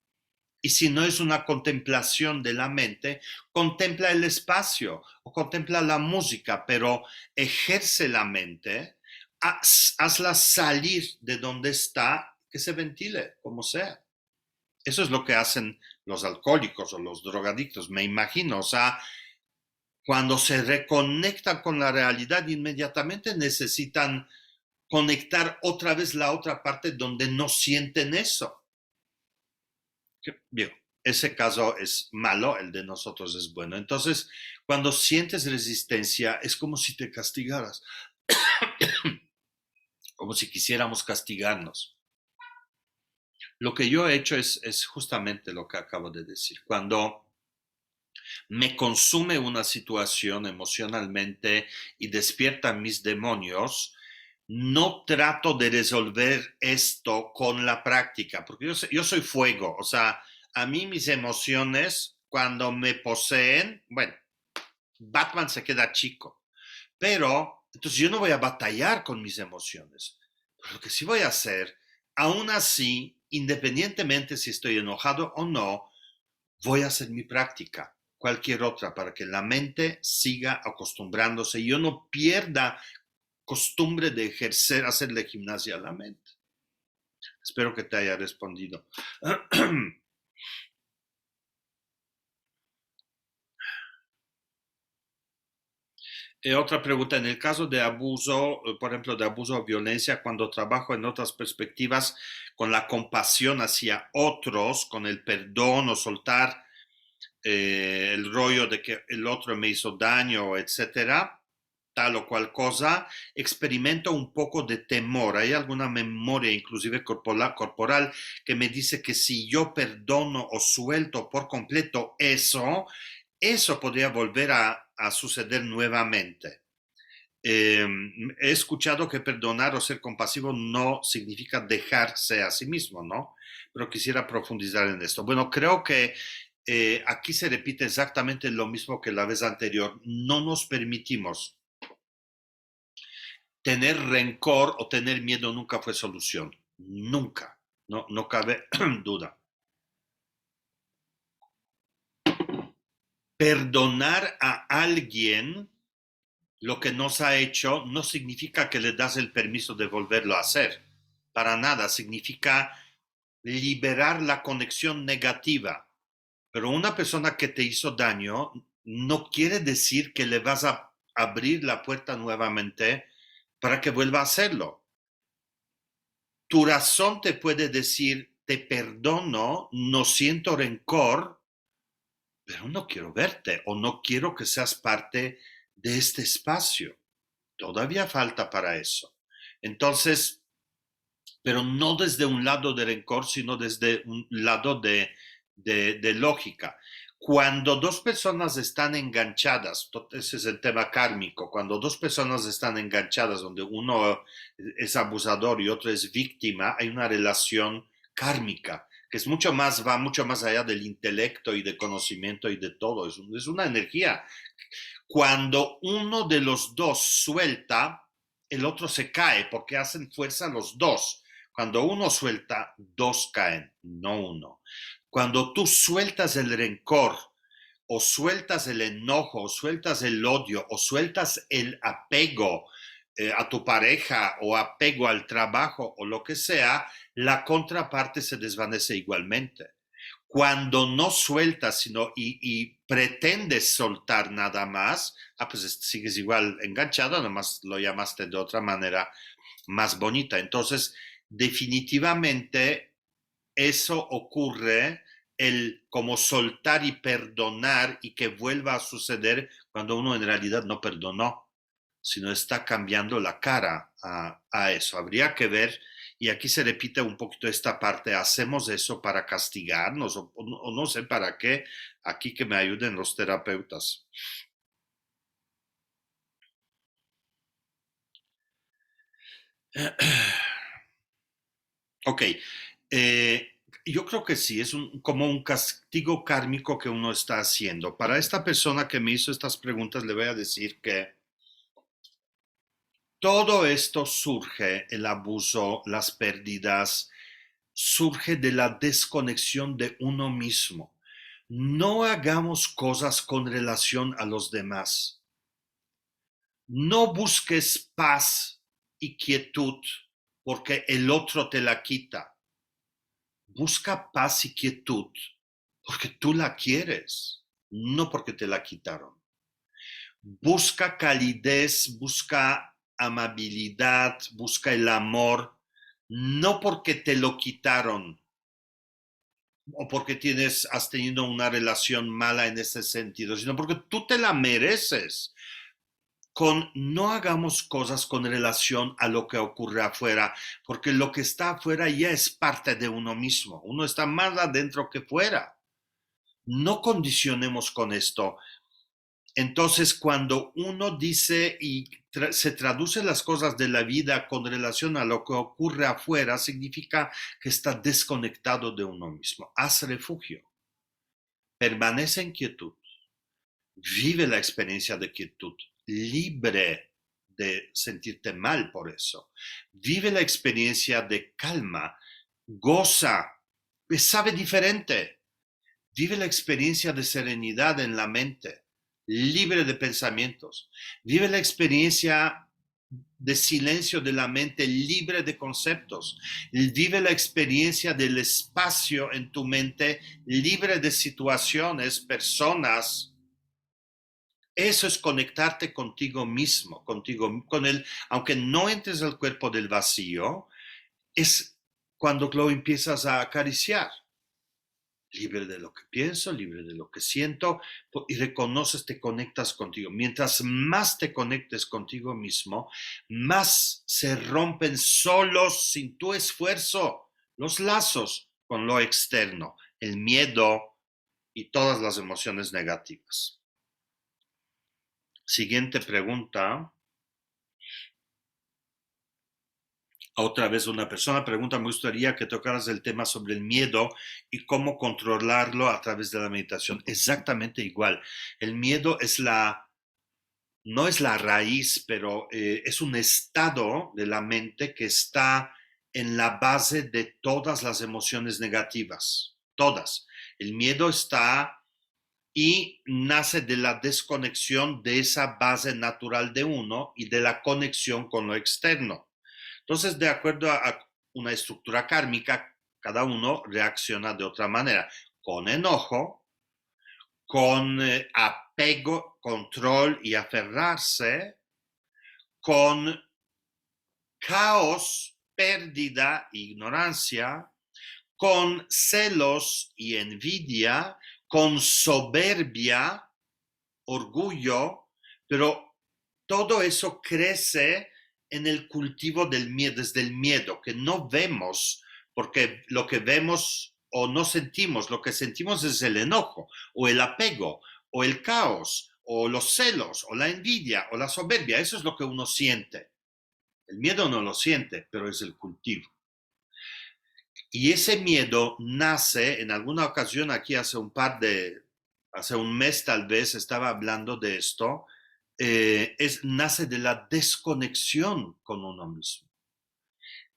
Y si no es una contemplación de la mente, contempla el espacio o contempla la música, pero ejerce la mente, hazla salir de donde está, que se ventile, como sea. Eso es lo que hacen los alcohólicos o los drogadictos, me imagino. O sea, cuando se reconectan con la realidad, inmediatamente necesitan conectar otra vez la otra parte donde no sienten eso. Bien, ese caso es malo, el de nosotros es bueno. Entonces, cuando sientes resistencia, es como si te castigaras, como si quisiéramos castigarnos. Lo que yo he hecho es justamente lo que acabo de decir. Cuando me consume una situación emocionalmente y despierta mis demonios, no trato de resolver esto con la práctica, porque yo soy fuego, o sea, a mí mis emociones cuando me poseen, bueno, Batman se queda chico, pero entonces yo no voy a batallar con mis emociones. Pero lo que sí voy a hacer, aún así, independientemente si estoy enojado o no, voy a hacer mi práctica, cualquier otra, para que la mente siga acostumbrándose y yo no pierda costumbre de hacerle gimnasia a la mente. Espero que te haya respondido. Otra pregunta, en el caso de abuso, por ejemplo, de abuso o violencia, cuando trabajo en otras perspectivas, con la compasión hacia otros, con el perdón o soltar el rollo de que el otro me hizo daño, etcétera, tal o cual cosa, experimento un poco de temor. Hay alguna memoria, inclusive corporal, que me dice que si yo perdono o suelto por completo eso, eso podría volver a suceder nuevamente. He escuchado que perdonar o ser compasivo no significa dejarse a sí mismo, ¿no? Pero quisiera profundizar en esto. Bueno, creo que aquí se repite exactamente lo mismo que la vez anterior. No nos permitimos tener rencor o tener miedo, nunca fue solución. Nunca. No cabe duda. Perdonar a alguien lo que nos ha hecho no significa que le das el permiso de volverlo a hacer. Para nada. Significa liberar la conexión negativa. Pero una persona que te hizo daño no quiere decir que le vas a abrir la puerta nuevamente para que vuelva a hacerlo. Tu razón te puede decir, te perdono, no siento rencor, pero no quiero verte o no quiero que seas parte de este espacio. Todavía falta para eso. Entonces, pero no desde un lado de rencor, sino desde un lado de lógica. Cuando dos personas están enganchadas, ese es el tema kármico, cuando dos personas están enganchadas, donde uno es abusador y otro es víctima, hay una relación kármica que es mucho más, va mucho más allá del intelecto y de conocimiento y de todo, es una energía. Cuando uno de los dos suelta, el otro se cae porque hacen fuerza los dos. Cuando uno suelta, dos caen, no uno. Cuando tú sueltas el rencor, o sueltas el enojo, o sueltas el odio, o sueltas el apego a tu pareja, o apego al trabajo, o lo que sea, la contraparte se desvanece igualmente. Cuando no sueltas sino y pretendes soltar nada más, pues sigues igual enganchado, nomás lo llamaste de otra manera más bonita. Entonces, definitivamente eso ocurre, el como soltar y perdonar y que vuelva a suceder cuando uno en realidad no perdonó, sino está cambiando la cara a eso. Habría que ver, y aquí se repite un poquito esta parte, hacemos eso para castigarnos o no sé para qué, aquí que me ayuden los terapeutas. Ok, yo creo que sí, es como un castigo kármico que uno está haciendo. Para esta persona que me hizo estas preguntas, le voy a decir que todo esto surge, el abuso, las pérdidas, surge de la desconexión de uno mismo. No hagamos cosas con relación a los demás. No busques paz y quietud porque el otro te la quita. Busca paz y quietud porque tú la quieres, no porque te la quitaron. Busca calidez, busca amabilidad, busca el amor, no porque te lo quitaron o porque has tenido una relación mala en ese sentido, sino porque tú te la mereces. No hagamos cosas con relación a lo que ocurre afuera, porque lo que está afuera ya es parte de uno mismo. Uno está más adentro que fuera. No condicionemos con esto. Entonces, cuando uno dice y se traduce las cosas de la vida con relación a lo que ocurre afuera, significa que está desconectado de uno mismo. Haz refugio. Permanece en quietud. Vive la experiencia de quietud, libre de sentirte mal por eso. Vive la experiencia de calma, goza, sabe diferente. Vive la experiencia de serenidad en la mente, libre de pensamientos. Vive la experiencia de silencio de la mente, libre de conceptos. Vive la experiencia del espacio en tu mente, libre de situaciones, personas. Eso es conectarte contigo mismo, contigo, con él, aunque no entres al cuerpo del vacío, es cuando lo empiezas a acariciar. Libre de lo que pienso, libre de lo que siento, y reconoces, te conectas contigo. Mientras más te conectes contigo mismo, más se rompen solos, sin tu esfuerzo, los lazos con lo externo, el miedo y todas las emociones negativas. Siguiente pregunta. Otra vez una persona pregunta, me gustaría que tocaras el tema sobre el miedo y cómo controlarlo a través de la meditación. Exactamente igual. El miedo no es la raíz, pero es un estado de la mente que está en la base de todas las emociones negativas. Todas. El miedo está y nace de la desconexión de esa base natural de uno y de la conexión con lo externo. Entonces, de acuerdo a una estructura kármica, cada uno reacciona de otra manera, con enojo, con apego, control y aferrarse, con caos, pérdida, ignorancia, con celos y envidia, con soberbia, orgullo, pero todo eso crece en el cultivo del miedo, desde el miedo, que no vemos, porque lo que vemos o no sentimos, lo que sentimos es el enojo, o el apego, o el caos, o los celos, o la envidia, o la soberbia. Eso es lo que uno siente. El miedo no lo siente, pero es el cultivo. Y ese miedo nace, en alguna ocasión aquí hace un mes tal vez estaba hablando de esto, nace de la desconexión con uno mismo.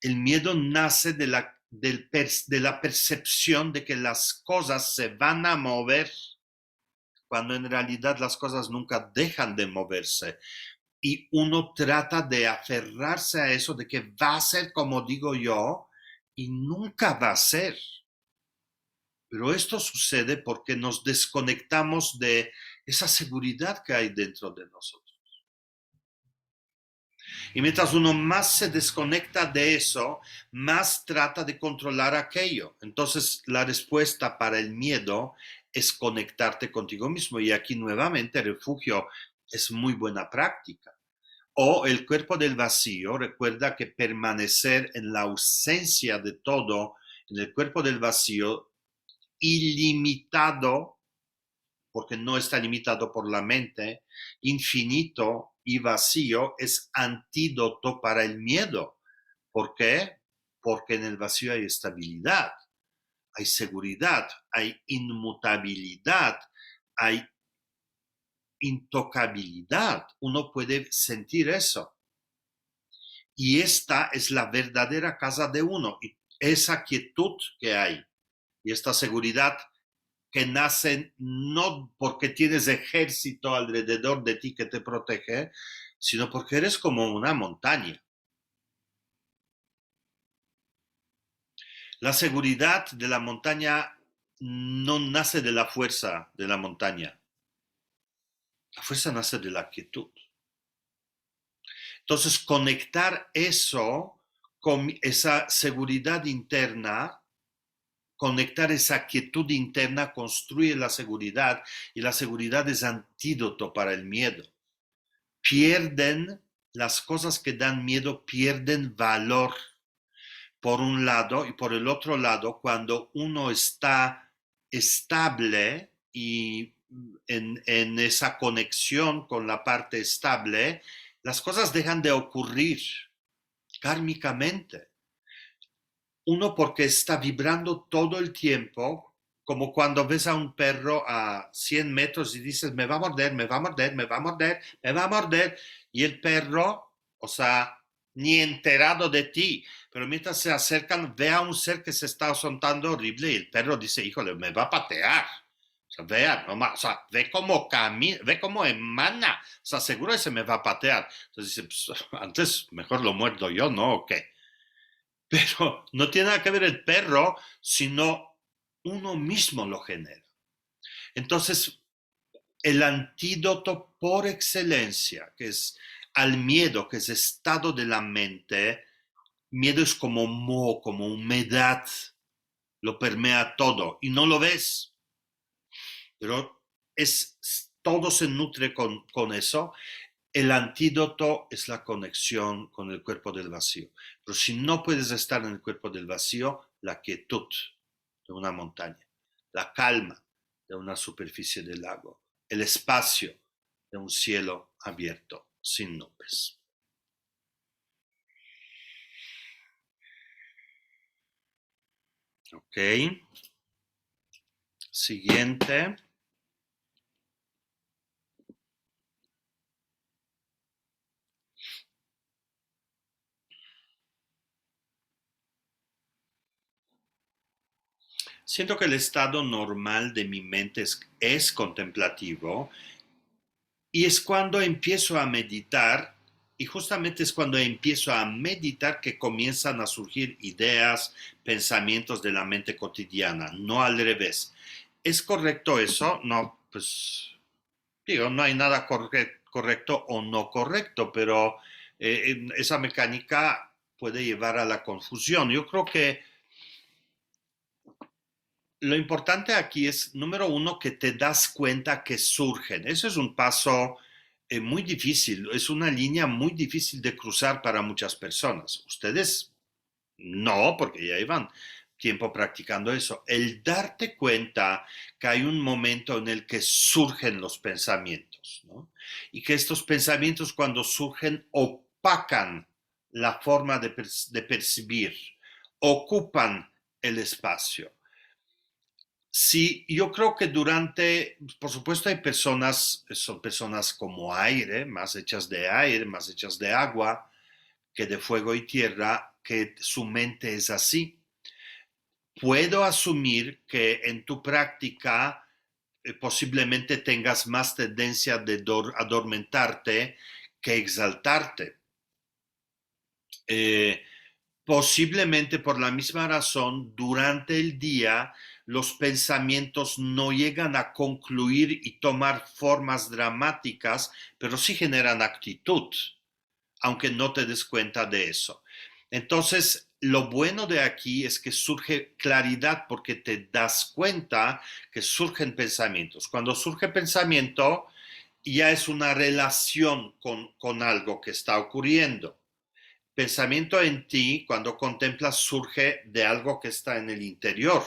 El miedo nace de la percepción de que las cosas se van a mover, cuando en realidad las cosas nunca dejan de moverse. Y uno trata de aferrarse a eso, de que va a ser como digo yo, y nunca va a ser. Pero esto sucede porque nos desconectamos de esa seguridad que hay dentro de nosotros. Y mientras uno más se desconecta de eso, más trata de controlar aquello. Entonces, la respuesta para el miedo es conectarte contigo mismo. Y aquí nuevamente refugio es muy buena práctica. O el cuerpo del vacío, recuerda que permanecer en la ausencia de todo, en el cuerpo del vacío, ilimitado, porque no está limitado por la mente, infinito y vacío, es antídoto para el miedo. ¿Por qué? Porque en el vacío hay estabilidad, hay seguridad, hay inmutabilidad, hay intocabilidad. Uno puede sentir eso. Y esta es la verdadera casa de uno. Y esa quietud que hay y esta seguridad que nace no porque tienes ejército alrededor de ti que te protege, sino porque eres como una montaña. La seguridad de la montaña no nace de la fuerza de la montaña. La fuerza nace de la quietud. Entonces, conectar eso con esa seguridad interna, conectar esa quietud interna construye la seguridad, y la seguridad es antídoto para el miedo. Las cosas que dan miedo pierden valor por un lado, y por el otro lado, cuando uno está estable y en esa conexión con la parte estable, las cosas dejan de ocurrir kármicamente. Uno porque está vibrando todo el tiempo, como cuando ves a un perro a 100 metros y dices, me va a morder, me va a morder, me va a morder, me va a morder, y el perro, o sea, ni enterado de ti, pero mientras se acercan, ve a un ser que se está soltando horrible y el perro dice, híjole, me va a patear. O sea, vea, nomás, o sea, ve cómo camina, ve cómo emana, o sea, seguro que se me va a patear. Entonces dice, pues, antes mejor lo muerdo yo, ¿no? ¿O qué? Pero no tiene nada que ver el perro, sino uno mismo lo genera. Entonces, el antídoto por excelencia, que es al miedo, que es estado de la mente, miedo es como moho, como humedad, lo permea todo y no lo ves, pero todo se nutre con eso. El antídoto es la conexión con el cuerpo del vacío. Pero si no puedes estar en el cuerpo del vacío, la quietud de una montaña, la calma, de una superficie del lago, el espacio de un cielo abierto sin nubes. Ok. Siguiente. Siento que el estado normal de mi mente es contemplativo y es cuando empiezo a meditar y justamente es cuando empiezo a meditar que comienzan a surgir ideas, pensamientos de la mente cotidiana, no al revés. ¿Es correcto eso? No, pues digo, no hay nada correcto o no correcto, pero esa mecánica puede llevar a la confusión. Yo creo que lo importante aquí es, número uno, que te das cuenta que surgen. Ese es un paso muy difícil, es una línea muy difícil de cruzar para muchas personas. Ustedes no, porque ya llevan tiempo practicando eso. El darte cuenta que hay un momento en el que surgen los pensamientos, ¿no? Y que estos pensamientos cuando surgen opacan la forma de percibir, ocupan el espacio. Sí, yo creo que por supuesto hay personas, son personas como aire, más hechas de aire, más hechas de agua que de fuego y tierra, que su mente es así. Puedo asumir que en tu práctica posiblemente tengas más tendencia de adormentarte que exaltarte. Eh, Posiblemente por la misma razón, durante el día los pensamientos no llegan a concluir y tomar formas dramáticas, pero sí generan actitud, aunque no te des cuenta de eso. Entonces, lo bueno de aquí es que surge claridad porque te das cuenta que surgen pensamientos. Cuando surge pensamiento, ya es una relación con algo que está ocurriendo. Pensamiento en ti, cuando contemplas, surge de algo que está en el interior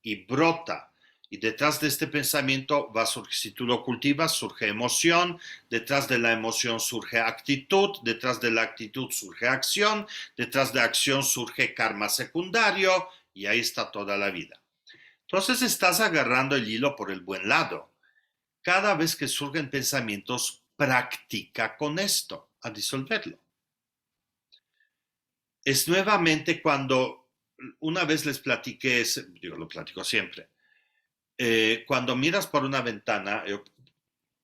y brota. Y detrás de este pensamiento va a surgir, si tú lo cultivas, surge emoción, detrás de la emoción surge actitud, detrás de la actitud surge acción, detrás de acción surge karma secundario y ahí está toda la vida. Entonces estás agarrando el hilo por el buen lado. Cada vez que surgen pensamientos, practica con esto, a disolverlo. Es nuevamente cuando una vez les platiqué, digo, lo platico siempre, cuando miras por una ventana,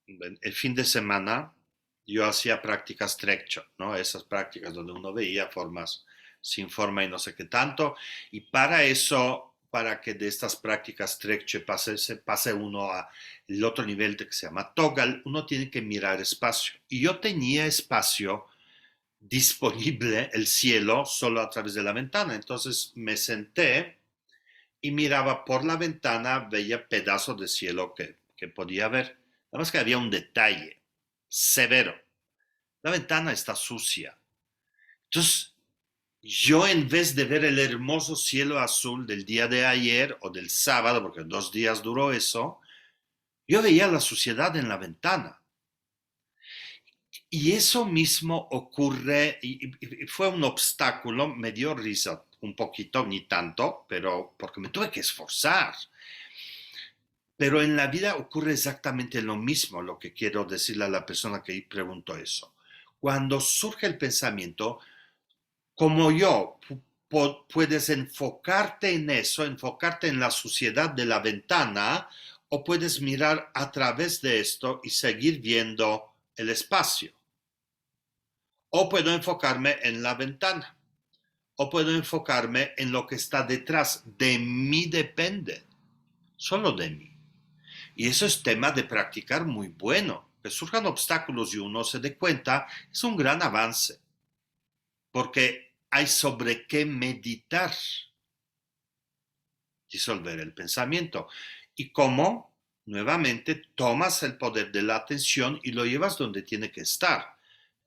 el fin de semana yo hacía prácticas Trekchö, ¿no? Esas prácticas donde uno veía formas sin forma y no sé qué tanto, y para eso, para que de estas prácticas Trekchö se pase uno al otro nivel de que se llama Togal, uno tiene que mirar espacio. Y yo tenía espacio disponible el cielo solo a través de la ventana. Entonces me senté y miraba por la ventana, veía pedazos de cielo que podía ver. Nada más que había un detalle severo. La ventana está sucia. Entonces, yo en vez de ver el hermoso cielo azul del día de ayer o del sábado, porque 2 días duró eso, yo veía la suciedad en la ventana. Y eso mismo ocurre, y fue un obstáculo, me dio risa un poquito, ni tanto, pero porque me tuve que esforzar. Pero en la vida ocurre exactamente lo mismo, lo que quiero decirle a la persona que preguntó eso. Cuando surge el pensamiento, como yo, puedes enfocarte en eso, enfocarte en la suciedad de la ventana, o puedes mirar a través de esto y seguir viendo el espacio. O puedo enfocarme en la ventana. O puedo enfocarme en lo que está detrás. De mí depende. Solo de mí. Y eso es tema de practicar muy bueno. Que surjan obstáculos y uno se dé cuenta, es un gran avance. Porque hay sobre qué meditar. Disolver el pensamiento. ¿Y cómo? Nuevamente tomas el poder de la atención y lo llevas donde tiene que estar.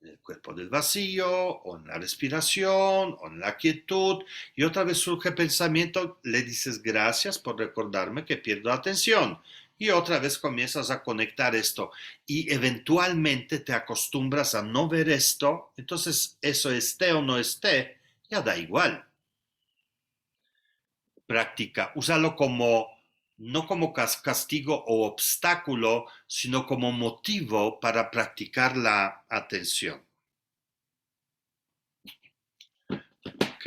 En el cuerpo del vacío, o en la respiración, o en la quietud, y otra vez surge pensamiento, le dices gracias por recordarme que pierdo atención, y otra vez comienzas a conectar esto y eventualmente te acostumbras a no ver esto, entonces eso esté o no esté, ya da igual. Práctica, úsalo como, no como castigo o obstáculo, sino como motivo para practicar la atención. Ok.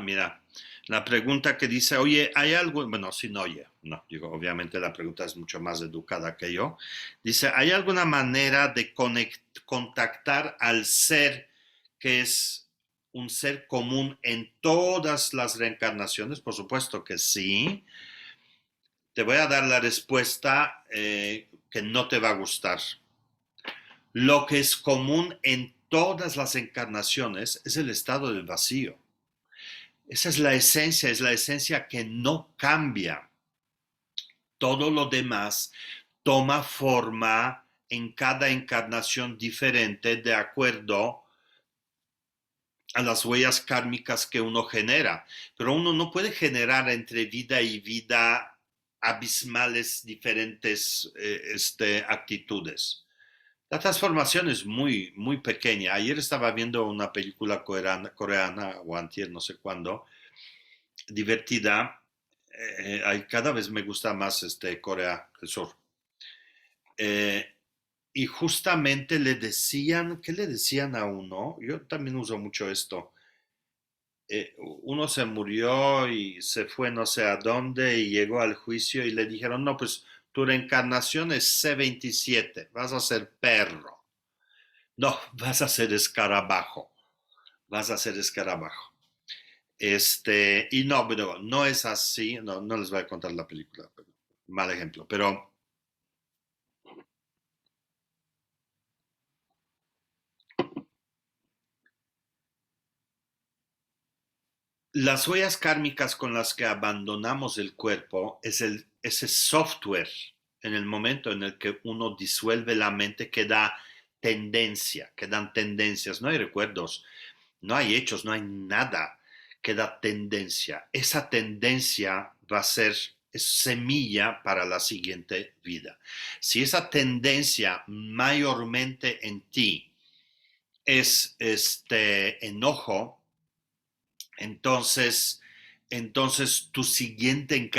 Mira, la pregunta que dice, oye, ¿hay algo? Bueno, sí, no, oye, no, digo, obviamente la pregunta es mucho más educada que yo. Dice, ¿hay alguna manera de contactar al ser que es un ser común en todas las reencarnaciones? Por supuesto que sí. Te voy a dar la respuesta que no te va a gustar. Lo que es común en todas las encarnaciones es el estado del vacío. Esa es la esencia que no cambia. Todo lo demás toma forma en cada encarnación diferente de acuerdo a las huellas kármicas que uno genera. Pero uno no puede generar entre vida y vida abismales diferentes actitudes. La transformación es muy, muy pequeña. Ayer estaba viendo una película coreana o antier, no sé cuándo, divertida. Cada vez me gusta más Corea del Sur. Y justamente le decían, ¿qué le decían a uno? Yo también uso mucho esto. Uno se murió y se fue no sé a dónde y llegó al juicio y le dijeron, no, pues tu reencarnación es C27, vas a ser perro. No, vas a ser escarabajo. Vas a ser escarabajo. Y no, pero no es así. No, no les voy a contar la película. Mal ejemplo. Pero las huellas kármicas con las que abandonamos el cuerpo es ese software en el momento en el que uno disuelve la mente que da tendencia, que dan tendencias. No hay recuerdos, no hay hechos, no hay nada que da tendencia. Esa tendencia va a ser es semilla para la siguiente vida. Si esa tendencia mayormente en ti es este enojo, entonces, entonces tu siguiente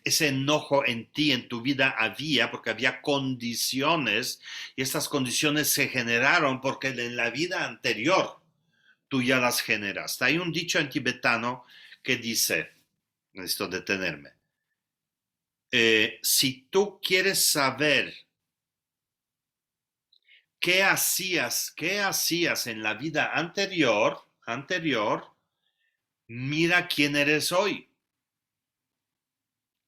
ese enojo en ti, en tu vida había, porque había condiciones, y estas condiciones se generaron porque en la vida anterior tú ya las generaste. Hay un dicho en tibetano que dice, necesito detenerme, si tú quieres saber qué hacías en la vida anterior, mira quién eres hoy.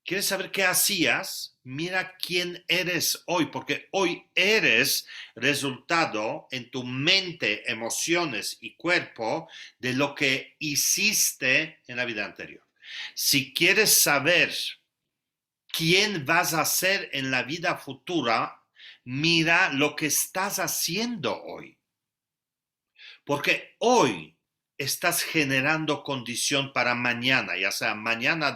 ¿Quieres saber qué hacías? Mira quién eres hoy, porque hoy eres resultado en tu mente, emociones y cuerpo de lo que hiciste en la vida anterior. Si quieres saber quién vas a ser en la vida futura, mira lo que estás haciendo hoy. Porque hoy estás generando condición para mañana, ya sea mañana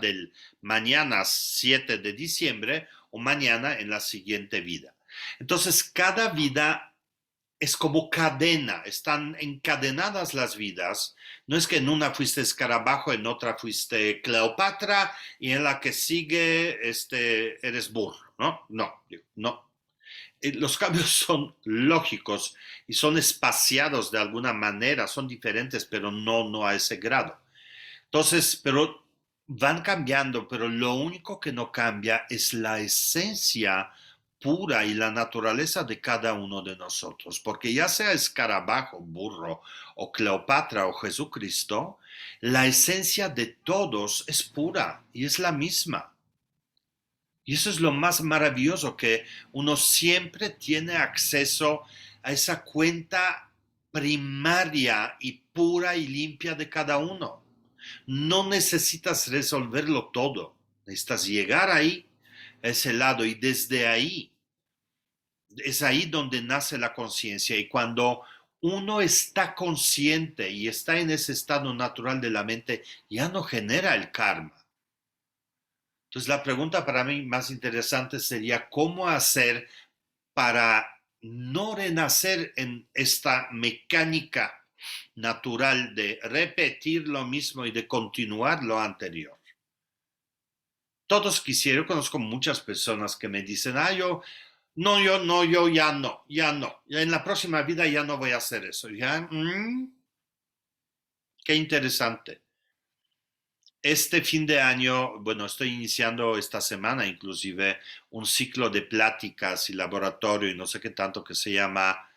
7 de diciembre o mañana en la siguiente vida. Entonces, cada vida es como cadena, están encadenadas las vidas. No es que en una fuiste escarabajo, en otra fuiste Cleopatra y en la que sigue eres burro, ¿no? No, no. Los cambios son lógicos y son espaciados de alguna manera, son diferentes, pero no a ese grado. Entonces, pero van cambiando, pero lo único que no cambia es la esencia pura y la naturaleza de cada uno de nosotros, porque ya sea escarabajo, burro o Cleopatra o Jesucristo, la esencia de todos es pura y es la misma. Y eso es lo más maravilloso, que uno siempre tiene acceso a esa cuenta primaria y pura y limpia de cada uno. No necesitas resolverlo todo, necesitas llegar ahí, a ese lado, y desde ahí, es ahí donde nace la conciencia. Y cuando uno está consciente y está en ese estado natural de la mente, ya no genera el karma. Entonces la pregunta para mí más interesante sería cómo hacer para no renacer en esta mecánica natural de repetir lo mismo y de continuar lo anterior. Todos quisieran, yo conozco muchas personas que me dicen, yo ya no, ya en la próxima vida ya no voy a hacer eso. Ya, qué interesante. Este fin de año, bueno, estoy iniciando esta semana inclusive un ciclo de pláticas y laboratorio y no sé qué tanto que se llama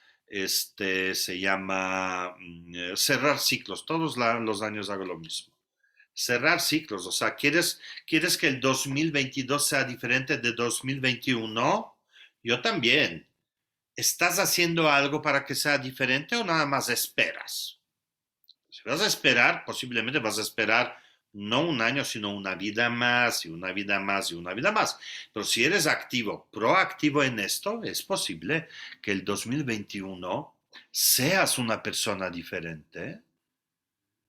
cerrar ciclos. Todos los años hago lo mismo. Cerrar ciclos, o sea, ¿quieres que el 2022 sea diferente de 2021? Yo también. ¿Estás haciendo algo para que sea diferente o nada más esperas? Si vas a esperar, posiblemente vas a esperar no un año, sino una vida más y una vida más y una vida más. Pero si eres activo, proactivo en esto, es posible que el 2021 seas una persona diferente,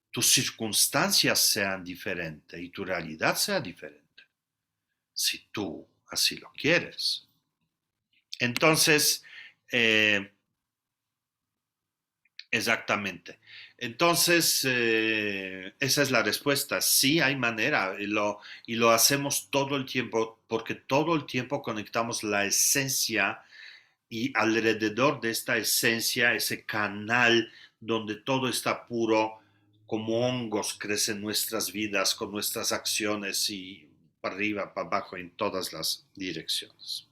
tus circunstancias sean diferentes y tu realidad sea diferente, si tú así lo quieres. Entonces, exactamente. Entonces, esa es la respuesta. Sí hay manera y lo hacemos todo el tiempo porque todo el tiempo conectamos la esencia y alrededor de esta esencia, ese canal donde todo está puro, como hongos crecen nuestras vidas con nuestras acciones y para arriba, para abajo, en todas las direcciones.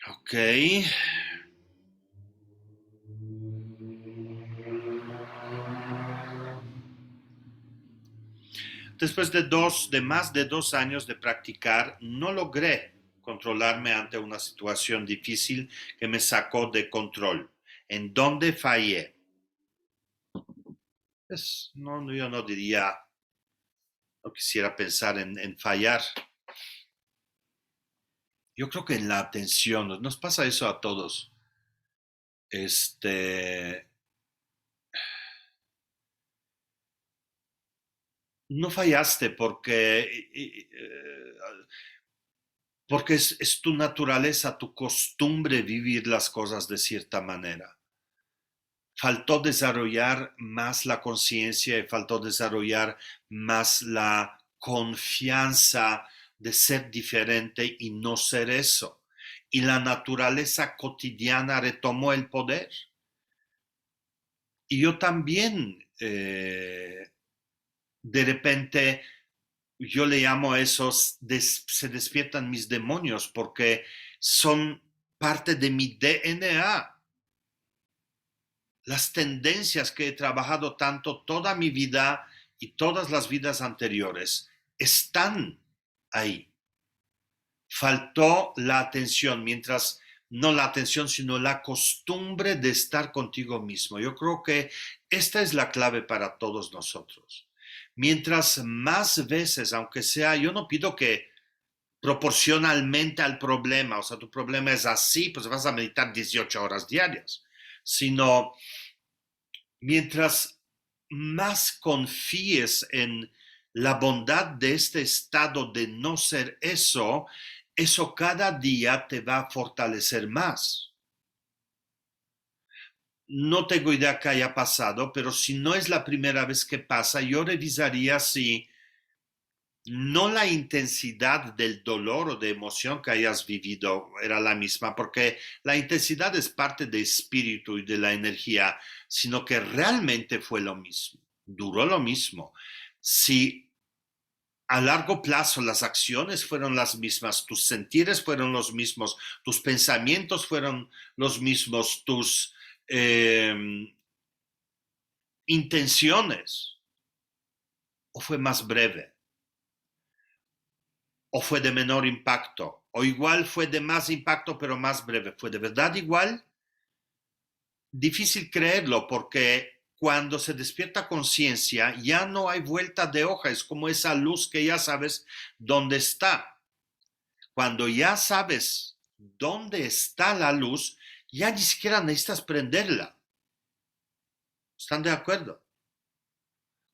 Ok. Después de más de 2 años de practicar, no logré controlarme ante una situación difícil que me sacó de control. ¿En dónde fallé? No, yo no diría, no quisiera pensar en fallar. Yo creo que en la atención, nos pasa eso a todos. No fallaste porque es tu naturaleza, tu costumbre vivir las cosas de cierta manera. Faltó desarrollar más la conciencia y faltó desarrollar más la confianza de ser diferente y no ser eso. Y la naturaleza cotidiana retomó el poder. Y yo también, de repente, yo le llamo a esos, se despiertan mis demonios porque son parte de mi DNA. Las tendencias que he trabajado tanto toda mi vida y todas las vidas anteriores están ahí. Faltó la atención, no la atención, sino la costumbre de estar contigo mismo. Yo creo que esta es la clave para todos nosotros. Mientras más veces, aunque sea, yo no pido que proporcionalmente al problema, o sea, tu problema es así, pues vas a meditar 18 horas diarias, sino mientras más confíes en la bondad de este estado de no ser eso, eso cada día te va a fortalecer más. No tengo idea que haya pasado, pero si no es la primera vez que pasa, yo revisaría si no la intensidad del dolor o de emoción que hayas vivido era la misma, porque la intensidad es parte del espíritu y de la energía, sino que realmente fue lo mismo, duró lo mismo. Si a largo plazo las acciones fueron las mismas, tus sentires fueron los mismos, tus pensamientos fueron los mismos, tus intenciones, o fue más breve, o fue de menor impacto, o igual fue de más impacto pero más breve, ¿fue de verdad igual? Difícil creerlo porque cuando se despierta conciencia ya no hay vuelta de hoja, es como esa luz que ya sabes dónde está. Cuando ya sabes dónde está la luz, ya ni siquiera necesitas prenderla. ¿Están de acuerdo?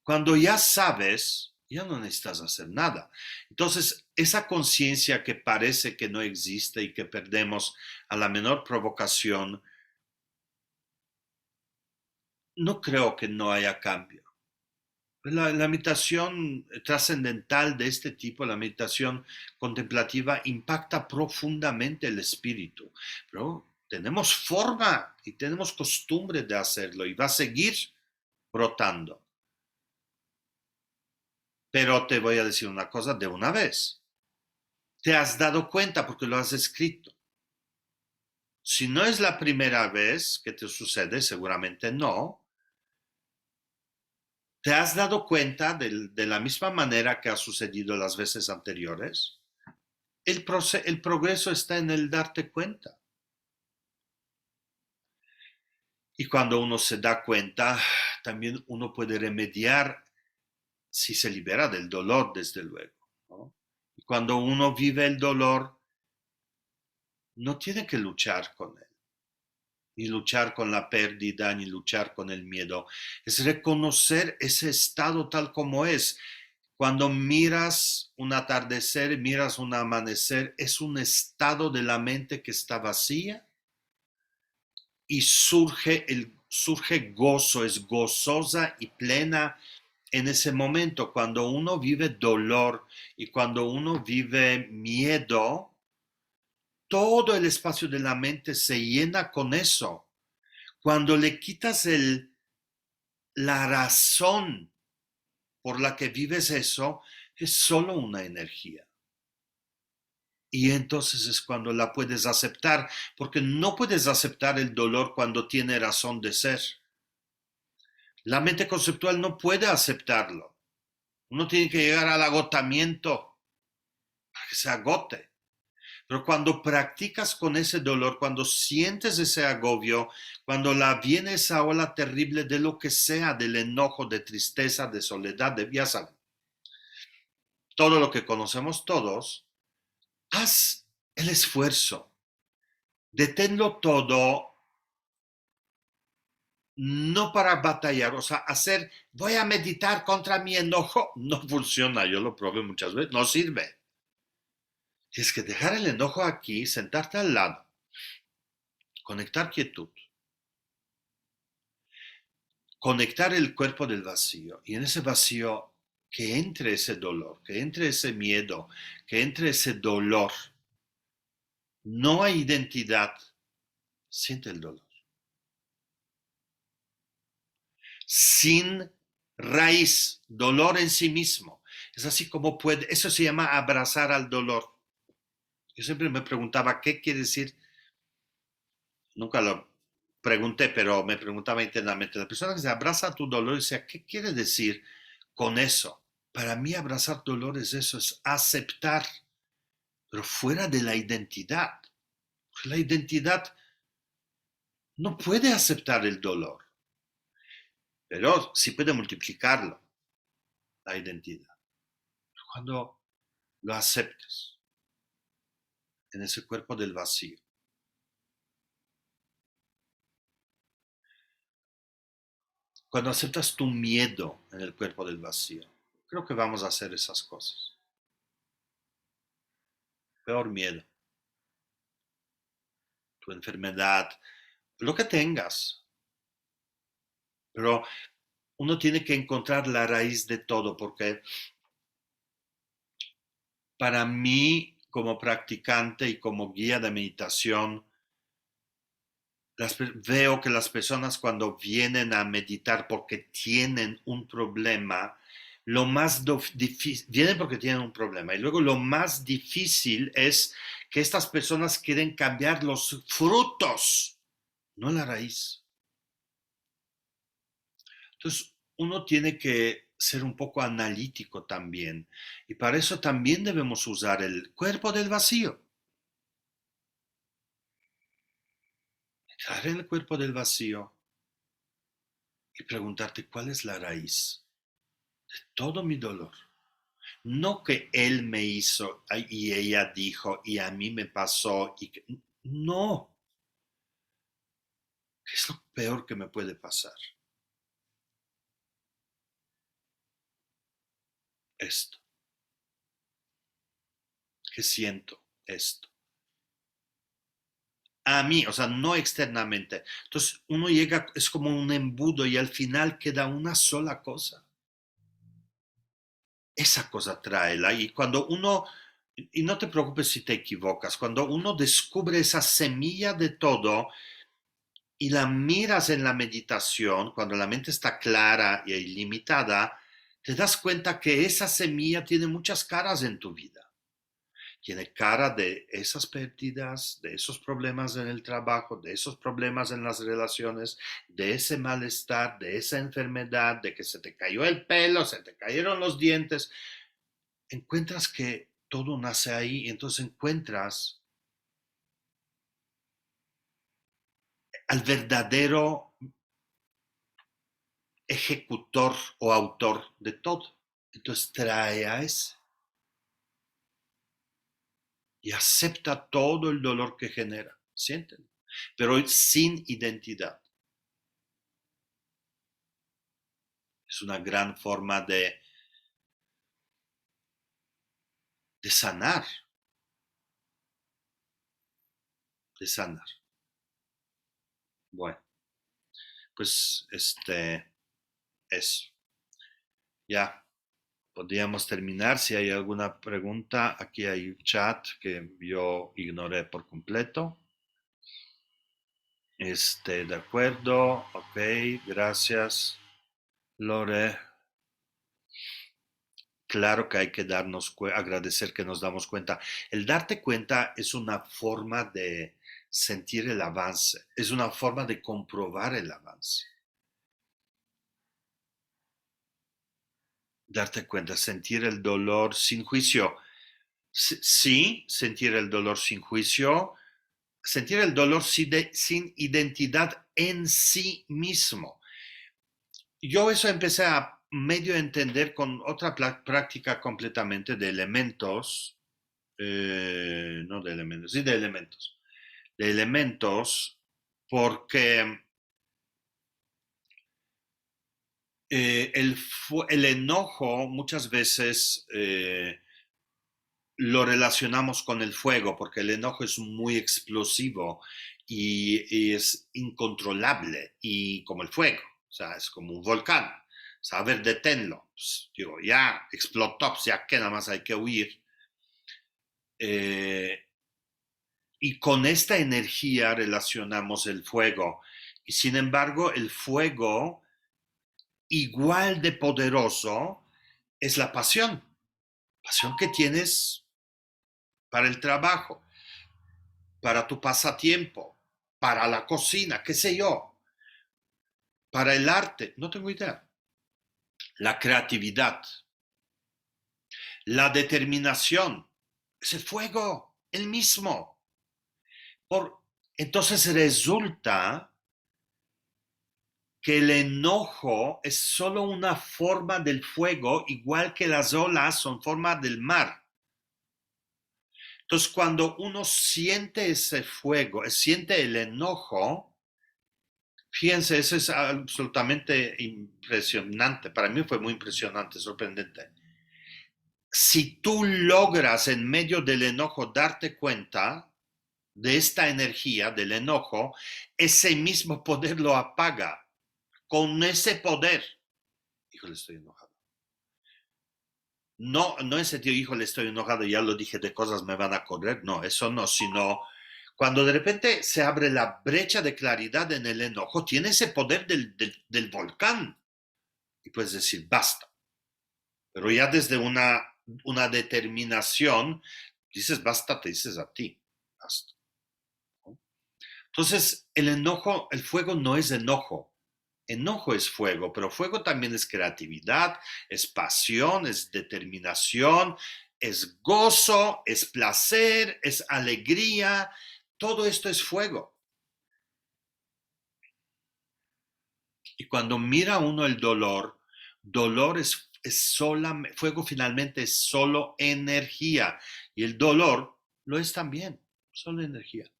Cuando ya sabes, ya no necesitas hacer nada. Entonces, esa conciencia que parece que no existe y que perdemos a la menor provocación, no creo que no haya cambio. La meditación trascendental de este tipo, la meditación contemplativa, impacta profundamente el espíritu, pero tenemos forma y tenemos costumbre de hacerlo y va a seguir brotando. Pero te voy a decir una cosa de una vez. Te has dado cuenta porque lo has escrito. Si no es la primera vez que te sucede, seguramente no. ¿Te has dado cuenta de la misma manera que ha sucedido las veces anteriores? El progreso está en el darte cuenta. Y cuando uno se da cuenta, también uno puede remediar si se libera del dolor, desde luego, ¿no? Y cuando uno vive el dolor, no tiene que luchar con él, ni luchar con la pérdida, ni luchar con el miedo. Es reconocer ese estado tal como es. Cuando miras un atardecer, miras un amanecer, es un estado de la mente que está vacía y surge gozo, es gozosa y plena en ese momento. Cuando uno vive dolor y cuando uno vive miedo, todo el espacio de la mente se llena con eso. Cuando le quitas la razón por la que vives eso, es solo una energía. Y entonces es cuando la puedes aceptar, porque no puedes aceptar el dolor cuando tiene razón de ser. La mente conceptual no puede aceptarlo. Uno tiene que llegar al agotamiento para que se agote. Pero cuando practicas con ese dolor, cuando sientes ese agobio, cuando viene esa ola terrible de lo que sea, del enojo, de tristeza, de soledad, ya saben, todo lo que conocemos todos, haz el esfuerzo. Deténlo todo, no para batallar, o sea, voy a meditar contra mi enojo, no funciona, yo lo probé muchas veces, no sirve. Tienes que dejar el enojo aquí, sentarte al lado, conectar quietud, conectar el cuerpo del vacío, y en ese vacío que entre ese dolor, que entre ese miedo, que entre ese dolor. No hay identidad, siente el dolor. Sin raíz, dolor en sí mismo. Es así como eso se llama abrazar al dolor. Yo siempre me preguntaba, ¿qué quiere decir? Nunca lo pregunté, pero me preguntaba internamente. La persona que se abraza a tu dolor decía, ¿qué quiere decir con eso? Para mí abrazar dolor es eso, es aceptar, pero fuera de la identidad. La identidad no puede aceptar el dolor, pero sí puede multiplicarlo, la identidad. Cuando lo aceptes en ese cuerpo del vacío. Cuando aceptas tu miedo en el cuerpo del vacío, creo que vamos a hacer esas cosas. Peor miedo, tu enfermedad, lo que tengas. Pero uno tiene que encontrar la raíz de todo, porque para mí, como practicante y como guía de meditación, veo que las personas cuando vienen a meditar porque tienen un problema, lo más difícil, vienen porque tienen un problema y luego lo más difícil es que estas personas quieren cambiar los frutos, no la raíz. Entonces, uno tiene que ser un poco analítico también y para eso también debemos usar el cuerpo del vacío. Entrar en el cuerpo del vacío y preguntarte cuál es la raíz de todo mi dolor. No que él me hizo y ella dijo y a mí me pasó. No. peor que me puede pasar? Esto. ¿Qué siento? Esto. A mí, o sea, no externamente. Entonces uno llega, es como un embudo y al final queda una sola cosa. Esa cosa tráela. Y cuando uno, y no te preocupes si te equivocas, cuando uno descubre esa semilla de todo y la miras en la meditación, cuando la mente está clara e ilimitada, te das cuenta que esa semilla tiene muchas caras en tu vida. Tiene cara de esas pérdidas, de esos problemas en el trabajo, de esos problemas en las relaciones, de ese malestar, de esa enfermedad, de que se te cayó el pelo, se te cayeron los dientes. Encuentras que todo nace ahí y entonces encuentras al verdadero ejecutor o autor de todo. Entonces trae a ese y acepta todo el dolor que genera. Sienten, pero sin identidad. Es una gran forma de sanar, de sanar. Bueno, pues eso. Ya, podríamos terminar. Si hay alguna pregunta, aquí hay un chat que yo ignoré por completo. De acuerdo, ok, gracias, Lore. Claro que hay que agradecer que nos damos cuenta. El darte cuenta es una forma de sentir el avance, es una forma de comprobar el avance. Darte cuenta, sentir el dolor sin juicio. Sí, sentir el dolor sin juicio, sentir el dolor sin identidad en sí mismo. Yo eso empecé a medio entender con otra práctica completamente de elementos, no de elementos, sí de elementos, porque el enojo muchas veces lo relacionamos con el fuego, porque el enojo es muy explosivo y es incontrolable, y como el fuego, o sea, es como un volcán. O sea, a ver, deténlo. Pues, digo, ya explotó, pues ya que nada más hay que huir. Y con esta energía relacionamos el fuego. Y sin embargo, el fuego, igual de poderoso, es la pasión. Pasión que tienes para el trabajo, para tu pasatiempo, para la cocina, qué sé yo, para el arte, no tengo idea. La creatividad, la determinación, ese fuego, el mismo. Entonces resulta que el enojo es solo una forma del fuego, igual que las olas son forma del mar. Entonces, cuando uno siente ese fuego, siente el enojo, fíjense, eso es absolutamente impresionante. Para mí fue muy impresionante, sorprendente. Si tú logras en medio del enojo darte cuenta de esta energía del enojo, ese mismo poder lo apaga. Con ese poder, híjole, estoy enojado. No, no en sentido, híjole, estoy enojado, ya lo dije, de cosas me van a correr. No, eso no, sino cuando de repente se abre la brecha de claridad en el enojo, tiene ese poder del volcán. Y puedes decir, basta. Pero ya desde una determinación, dices, basta, te dices a ti, basta. Entonces, el enojo, el fuego no es enojo. Enojo es fuego, pero fuego también es creatividad, es pasión, es determinación, es gozo, es placer, es alegría. Todo esto es fuego. Y cuando mira uno el dolor es solamente, fuego finalmente es solo energía. Y el dolor lo es también, solo energía.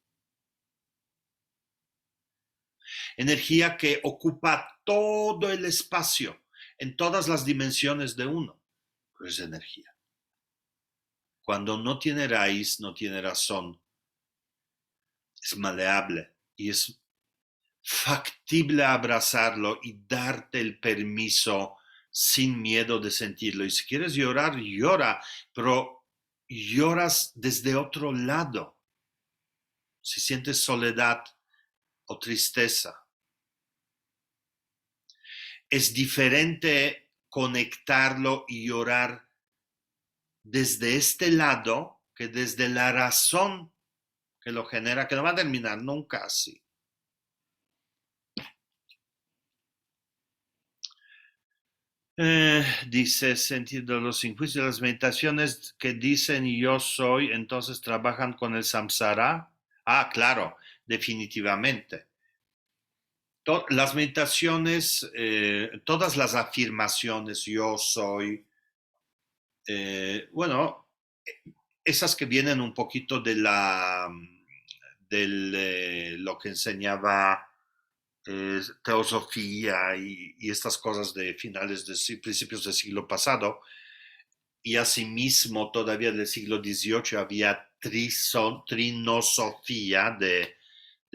energía que ocupa todo el espacio, en todas las dimensiones de uno, pero es energía. Cuando no tiene raíz, no tiene razón, es maleable y es factible abrazarlo y darte el permiso sin miedo de sentirlo. Y si quieres llorar, llora, pero lloras desde otro lado. Si sientes soledad o tristeza, es diferente conectarlo y llorar desde este lado que desde la razón que lo genera, que no va a terminar nunca así. Dice, sentido los injuicios, las meditaciones que dicen yo soy, entonces trabajan con el samsara. Ah, claro, definitivamente. Las meditaciones, todas las afirmaciones, yo soy, bueno, esas que vienen un poquito de lo que enseñaba teosofía y estas cosas de finales de principios del siglo pasado, y asimismo todavía del siglo XVIII había trinosofía de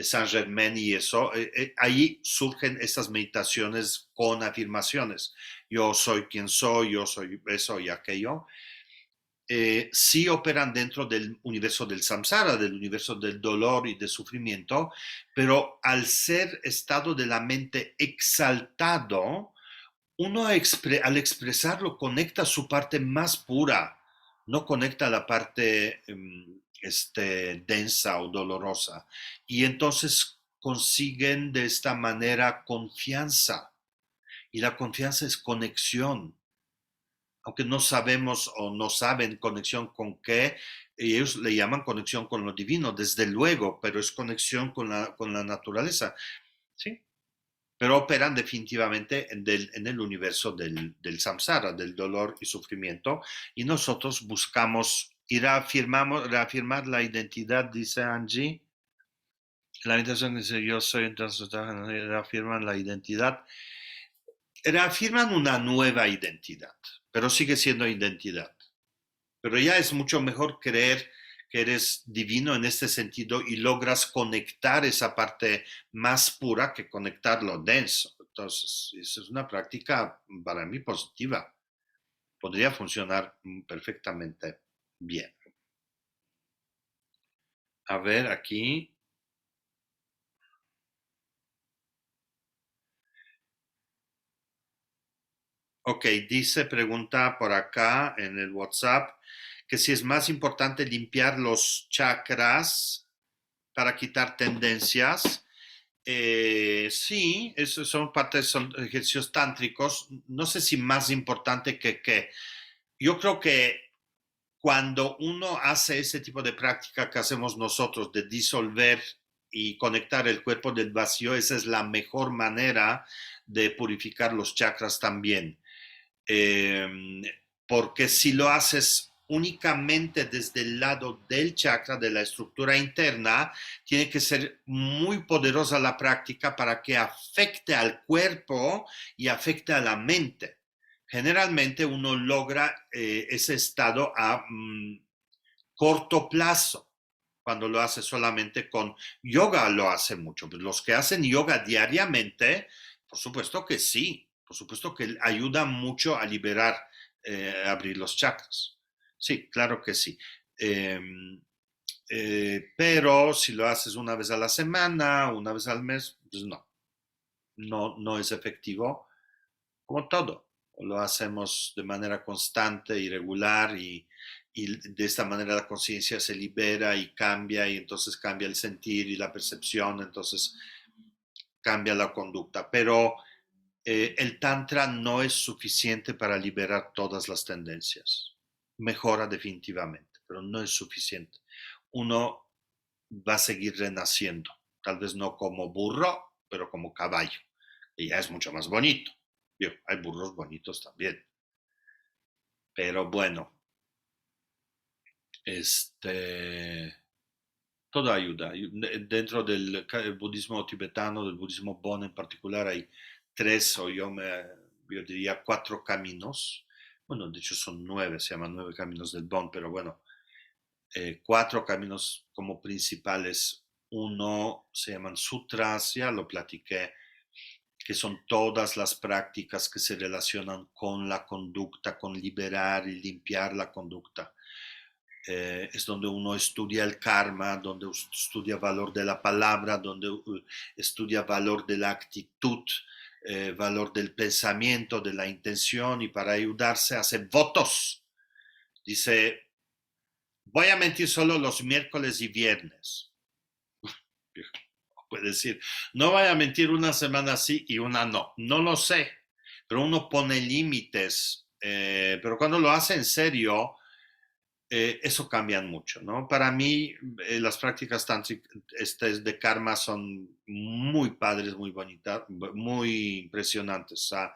Saint Germain y eso, ahí surgen estas meditaciones con afirmaciones. Yo soy quien soy, yo soy eso y aquello. Sí operan dentro del universo del samsara, del universo del dolor y del sufrimiento, pero al ser estado de la mente exaltado, uno al expresarlo conecta su parte más pura, no conecta la parte densa o dolorosa. Y entonces consiguen de esta manera confianza. Y la confianza es conexión. Aunque no sabemos o no saben conexión con qué, ellos le llaman conexión con lo divino, desde luego, pero es conexión con la naturaleza. ¿Sí? Pero operan definitivamente en el universo del samsara, del dolor y sufrimiento, y nosotros buscamos y reafirmar la identidad, dice Angie. La meditación dice yo soy, entonces reafirman la identidad, reafirman una nueva identidad, pero sigue siendo identidad. Pero ya es mucho mejor creer que eres divino en este sentido y logras conectar esa parte más pura que conectar lo denso. Entonces, esa es una práctica para mí positiva. Podría funcionar perfectamente bien. A ver, aquí. Ok, dice, pregunta por acá en el WhatsApp, que si es más importante limpiar los chakras para quitar tendencias. Sí, esos son ejercicios tántricos. No sé si más importante que. Yo creo que cuando uno hace ese tipo de práctica que hacemos nosotros, de disolver y conectar el cuerpo del vacío, esa es la mejor manera de purificar los chakras también. Eh, Porque si lo haces únicamente desde el lado del chakra, de la estructura interna, tiene que ser muy poderosa la práctica para que afecte al cuerpo y afecte a la mente. Generalmente uno logra ese estado a corto plazo. Cuando lo hace solamente con yoga, lo hace mucho. Los que hacen yoga diariamente, por supuesto que sí. Por supuesto que ayuda mucho a liberar, abrir los chakras. Sí, claro que sí. Eh, pero si lo haces una vez a la semana, una vez al mes, pues no. No es efectivo, como todo. Lo hacemos de manera constante y regular y de esta manera la conciencia se libera y cambia y entonces cambia el sentir y la percepción, entonces cambia la conducta. Pero el tantra no es suficiente para liberar todas las tendencias. Mejora definitivamente, pero no es suficiente. Uno va a seguir renaciendo, tal vez no como burro, pero como caballo, y ya es mucho más bonito. Hay burros bonitos también. Pero bueno, este, todo ayuda. Dentro del budismo tibetano, del budismo Bon en particular, hay tres, o yo diría cuatro caminos. Bueno, de hecho son nueve, se llaman nueve caminos del Bon, pero bueno, cuatro caminos como principales. Uno se llaman sutras, ya lo platiqué, que son todas las prácticas que se relacionan con la conducta, con liberar y limpiar la conducta. Es donde uno estudia el karma, donde estudia valor de la palabra, donde estudia valor de la actitud, valor del pensamiento, de la intención, y para ayudarse hace votos. Dice, voy a mentir solo los miércoles y viernes. Puede decir, no voy a mentir una semana sí y una no. No lo sé, pero uno pone límites. Pero cuando lo hace en serio, eso cambia mucho, ¿no? Para mí, las prácticas de karma son muy padres, muy bonitas, muy impresionantes. O sea,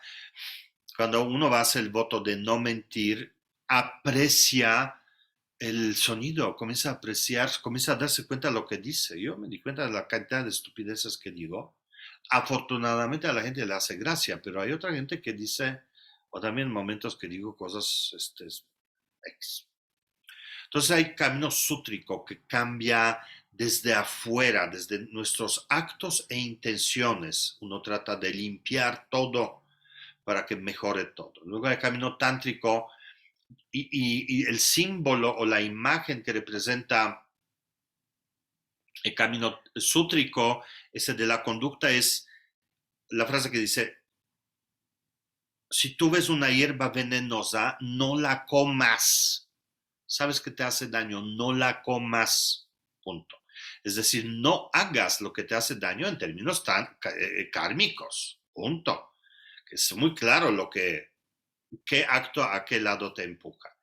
cuando uno va a hacer el voto de no mentir, aprecia el sonido, comienza a apreciar, comienza a darse cuenta de lo que dice. Yo me di cuenta de la cantidad de estupideces que digo. Afortunadamente a la gente le hace gracia, pero hay otra gente que dice, o también momentos que digo cosas entonces hay camino sútrico que cambia desde afuera, desde nuestros actos e intenciones. Uno trata de limpiar todo para que mejore todo. Luego hay camino tántrico y el símbolo o la imagen que representa el camino sútrico, ese de la conducta, es la frase que dice, si tú ves una hierba venenosa, no la comas. Sabes que te hace daño, no la comas. Punto. Es decir, no hagas lo que te hace daño en términos tan kármicos. Punto. Es muy claro qué acto a qué lado te empuja.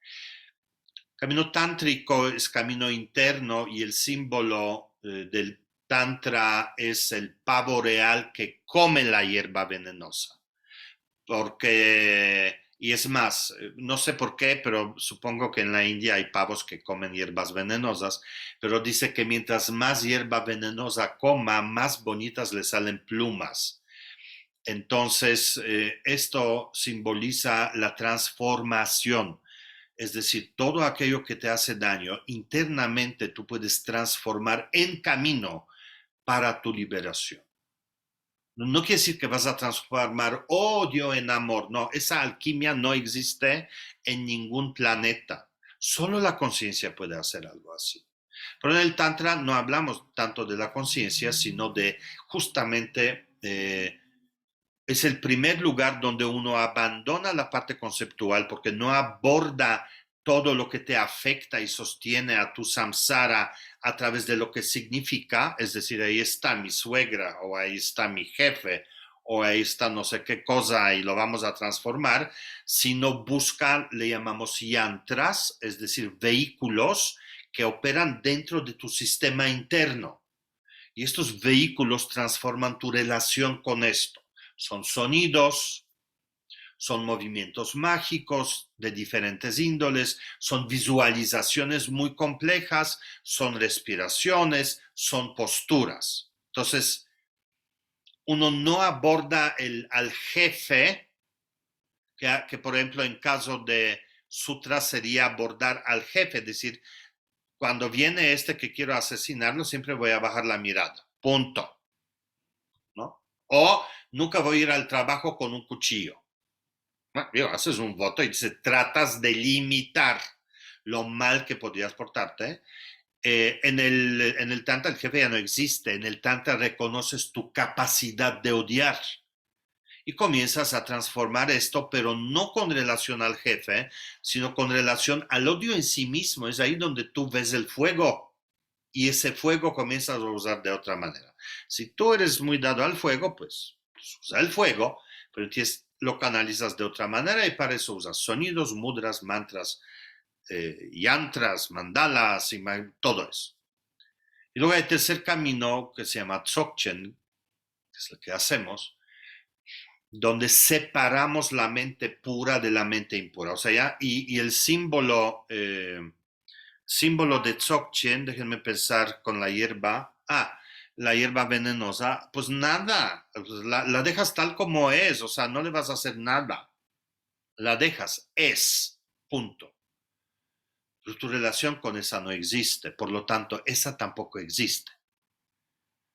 Camino tántrico es camino interno y el símbolo del tantra es el pavo real que come la hierba venenosa. Porque, y es más, no sé por qué, pero supongo que en la India hay pavos que comen hierbas venenosas, pero dice que mientras más hierba venenosa coma, más bonitas le salen plumas. Entonces, esto simboliza la transformación. Es decir, todo aquello que te hace daño, internamente tú puedes transformar en camino para tu liberación. No quiere decir que vas a transformar odio en amor. No, esa alquimia no existe en ningún planeta. Solo la conciencia puede hacer algo así. Pero en el Tantra no hablamos tanto de la conciencia, sino de justamente es el primer lugar donde uno abandona la parte conceptual porque no aborda todo lo que te afecta y sostiene a tu samsara a través de lo que significa, es decir, ahí está mi suegra o ahí está mi jefe o ahí está no sé qué cosa y lo vamos a transformar, sino busca, le llamamos yantras, es decir, vehículos que operan dentro de tu sistema interno. Y estos vehículos transforman tu relación con esto. Son sonidos, son movimientos mágicos de diferentes índoles, son visualizaciones muy complejas, son respiraciones, son posturas. Entonces, uno no aborda al jefe, que por ejemplo en caso de sutra sería abordar al jefe, es decir, cuando viene este que quiero asesinarlo, siempre voy a bajar la mirada, punto, ¿no? O nunca voy a ir al trabajo con un cuchillo. Bueno, haces un voto y tratas de limitar lo mal que podrías portarte. En el Tantra el jefe ya no existe. En el Tantra reconoces tu capacidad de odiar y comienzas a transformar esto, pero no con relación al jefe, sino con relación al odio en sí mismo. Es ahí donde tú ves el fuego y ese fuego comienzas a usar de otra manera. Si tú eres muy dado al fuego, pues usa el fuego, pero lo canalizas de otra manera y para eso usas sonidos, mudras, mantras, yantras, mandalas y todo eso. Y luego hay el tercer camino que se llama Dzogchen, que es lo que hacemos, donde separamos la mente pura de la mente impura. O sea, y el símbolo símbolo de Dzogchen, déjenme pensar con la hierba. Ah, la hierba venenosa, pues nada, pues la dejas tal como es, o sea, no le vas a hacer nada. La dejas, es, punto. Pero tu relación con esa no existe, por lo tanto, esa tampoco existe.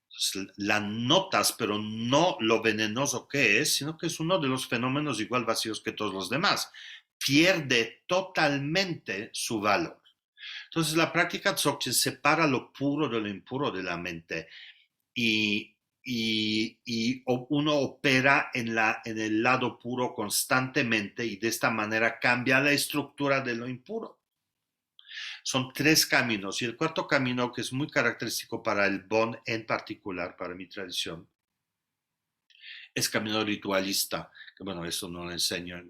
Entonces, la notas, pero no lo venenoso que es, sino que es uno de los fenómenos igual vacíos que todos los demás. Pierde totalmente su valor. Entonces, la práctica Dzogchen separa lo puro de lo impuro de la mente y, uno opera en el lado puro constantemente y de esta manera cambia la estructura de lo impuro. Son tres caminos y el cuarto camino, que es muy característico para el Bon en particular, para mi tradición, es camino ritualista, que bueno, eso no lo enseño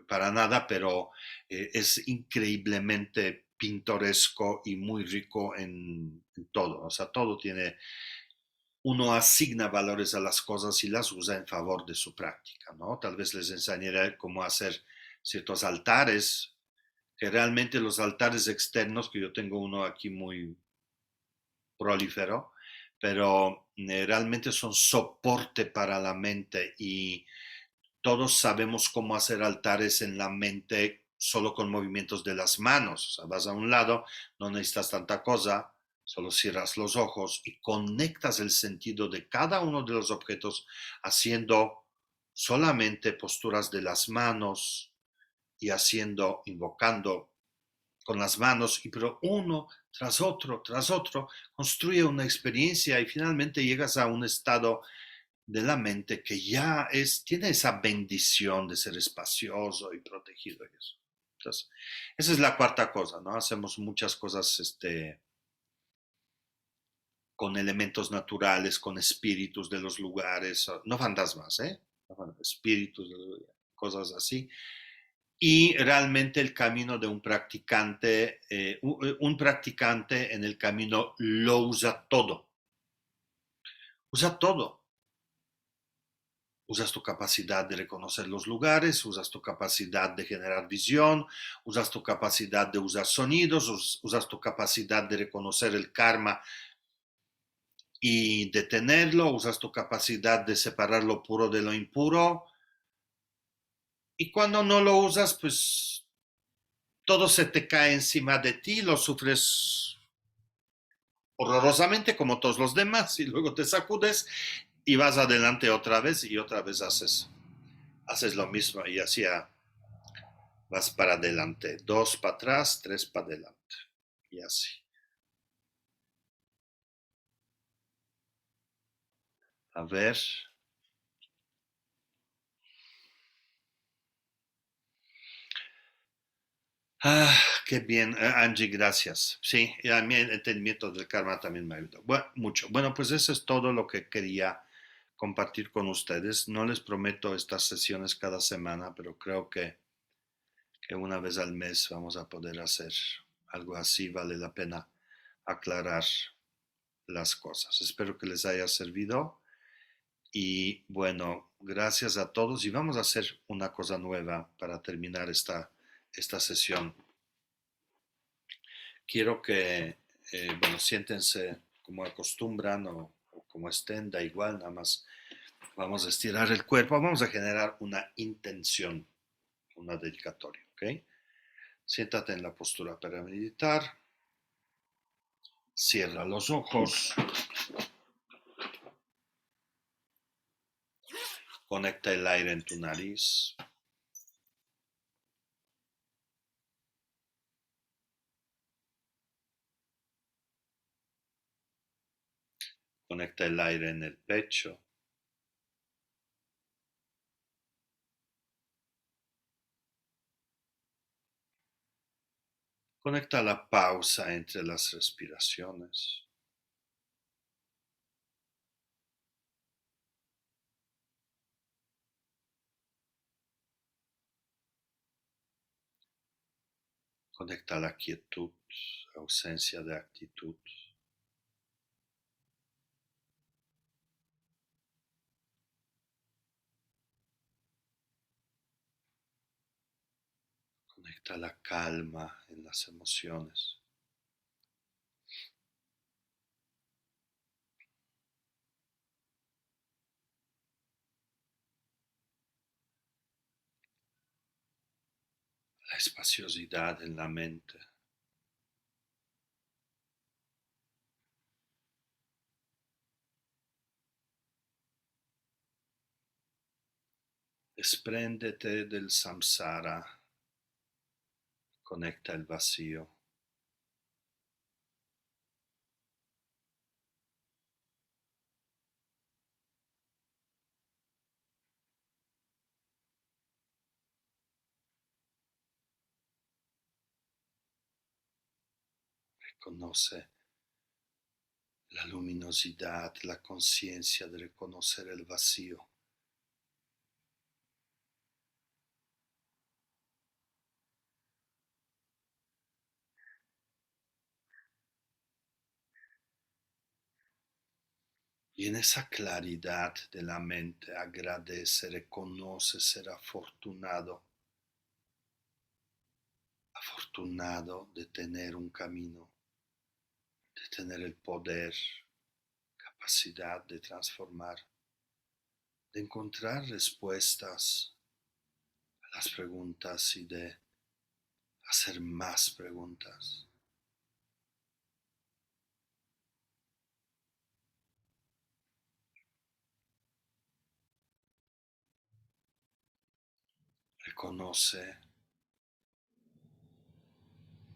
para nada, pero es increíblemente pintoresco y muy rico en todo. O sea, todo tiene, uno asigna valores a las cosas y las usa en favor de su práctica, ¿no? Tal vez les enseñaré cómo hacer ciertos altares, que realmente los altares externos, que yo tengo uno aquí muy prolífero, pero realmente son soporte para la mente y todos sabemos cómo hacer altares en la mente solo con movimientos de las manos. O sea, vas a un lado, no necesitas tanta cosa, solo cierras los ojos y conectas el sentido de cada uno de los objetos haciendo solamente posturas de las manos y haciendo, invocando con las manos, y pero uno tras otro, construye una experiencia y finalmente llegas a un estado de la mente que ya tiene esa bendición de ser espacioso y protegido y eso. Entonces, esa es la cuarta cosa, ¿no? Hacemos muchas cosas con elementos naturales, con espíritus de los lugares, no fantasmas, ¿eh? Espíritus, cosas así. Y realmente el camino de un practicante en el camino lo usa todo. Usa todo. Usas tu capacidad de reconocer los lugares, usas tu capacidad de generar visión, usas tu capacidad de usar sonidos, usas tu capacidad de reconocer el karma y detenerlo, usas tu capacidad de separar lo puro de lo impuro. Y cuando no lo usas, pues todo se te cae encima de ti, lo sufres horrorosamente como todos los demás y luego te sacudes y vas adelante otra vez haces lo mismo y así vas para adelante, dos para atrás, tres para adelante y así. A ver. Ah, qué bien, Angie, gracias. Sí, y a mí el entendimiento del karma también me ayudó. Bueno, mucho. Bueno, pues eso es todo lo que quería compartir con ustedes. No les prometo estas sesiones cada semana, pero creo que una vez al mes vamos a poder hacer algo así. Vale la pena aclarar las cosas. Espero que les haya servido y bueno, gracias a todos y vamos a hacer una cosa nueva para terminar esta sesión. Quiero que, bueno, siéntense como acostumbran o como estén, da igual, nada más vamos a estirar el cuerpo, vamos a generar una intención, una dedicatoria, ¿ok? Siéntate en la postura para meditar, cierra los ojos, conecta el aire en tu nariz, conecta el aire en el pecho, conecta la pausa entre las respiraciones. Conecta la quietud, ausencia de actitud. Conecta la calma en las emociones. la espaciosidad en la mente. Despréndete del samsara, conecta el vacío. Reconoce la luminosidad, la conciencia de reconocer el vacío. Y en esa claridad de la mente agradece, reconoce ser afortunado de tener un camino, de tener el poder, capacidad de transformar, de encontrar respuestas a las preguntas y de hacer más preguntas. Reconoce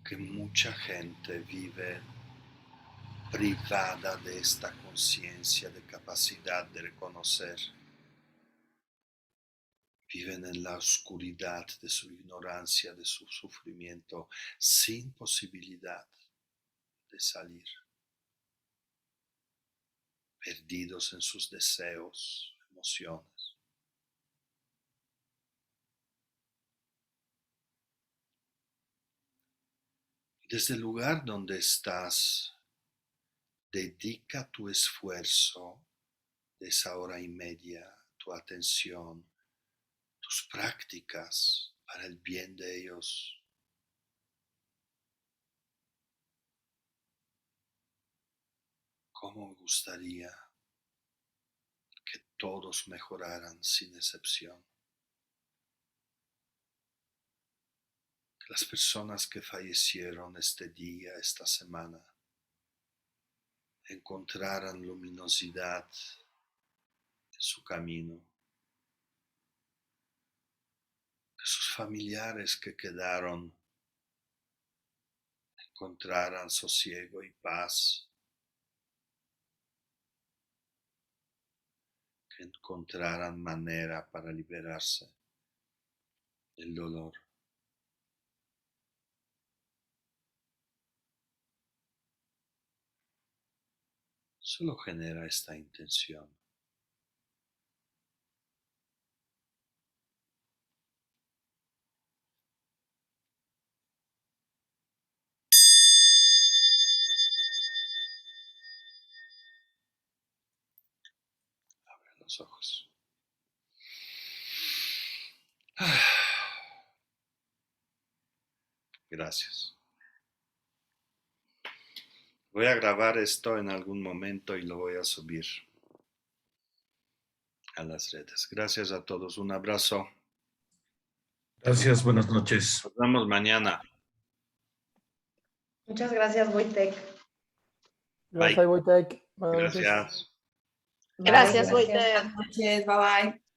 que mucha gente vive privada de esta conciencia, de capacidad de reconocer. Viven en la oscuridad de su ignorancia, de su sufrimiento, sin posibilidad de salir, perdidos en sus deseos, emociones. Desde el lugar donde estás, dedica tu esfuerzo de esa hora y media, tu atención, tus prácticas para el bien de ellos. ¿Cómo me gustaría que todos mejoraran sin excepción? Que las personas que fallecieron este día, esta semana, encontraran luminosidad en su camino. Que sus familiares que quedaron encontraran sosiego y paz. Que encontraran manera para liberarse del dolor. Solo genera esta intención. Abre los ojos. Gracias. Voy a grabar esto en algún momento y lo voy a subir a las redes. Gracias a todos. Un abrazo. Gracias, buenas noches. Nos vemos mañana. Muchas gracias, Wojtek. Bye. Gracias, Wojtek. Buenas noches. Gracias. Gracias, Bye, Wojtek. Buenas noches, bye bye.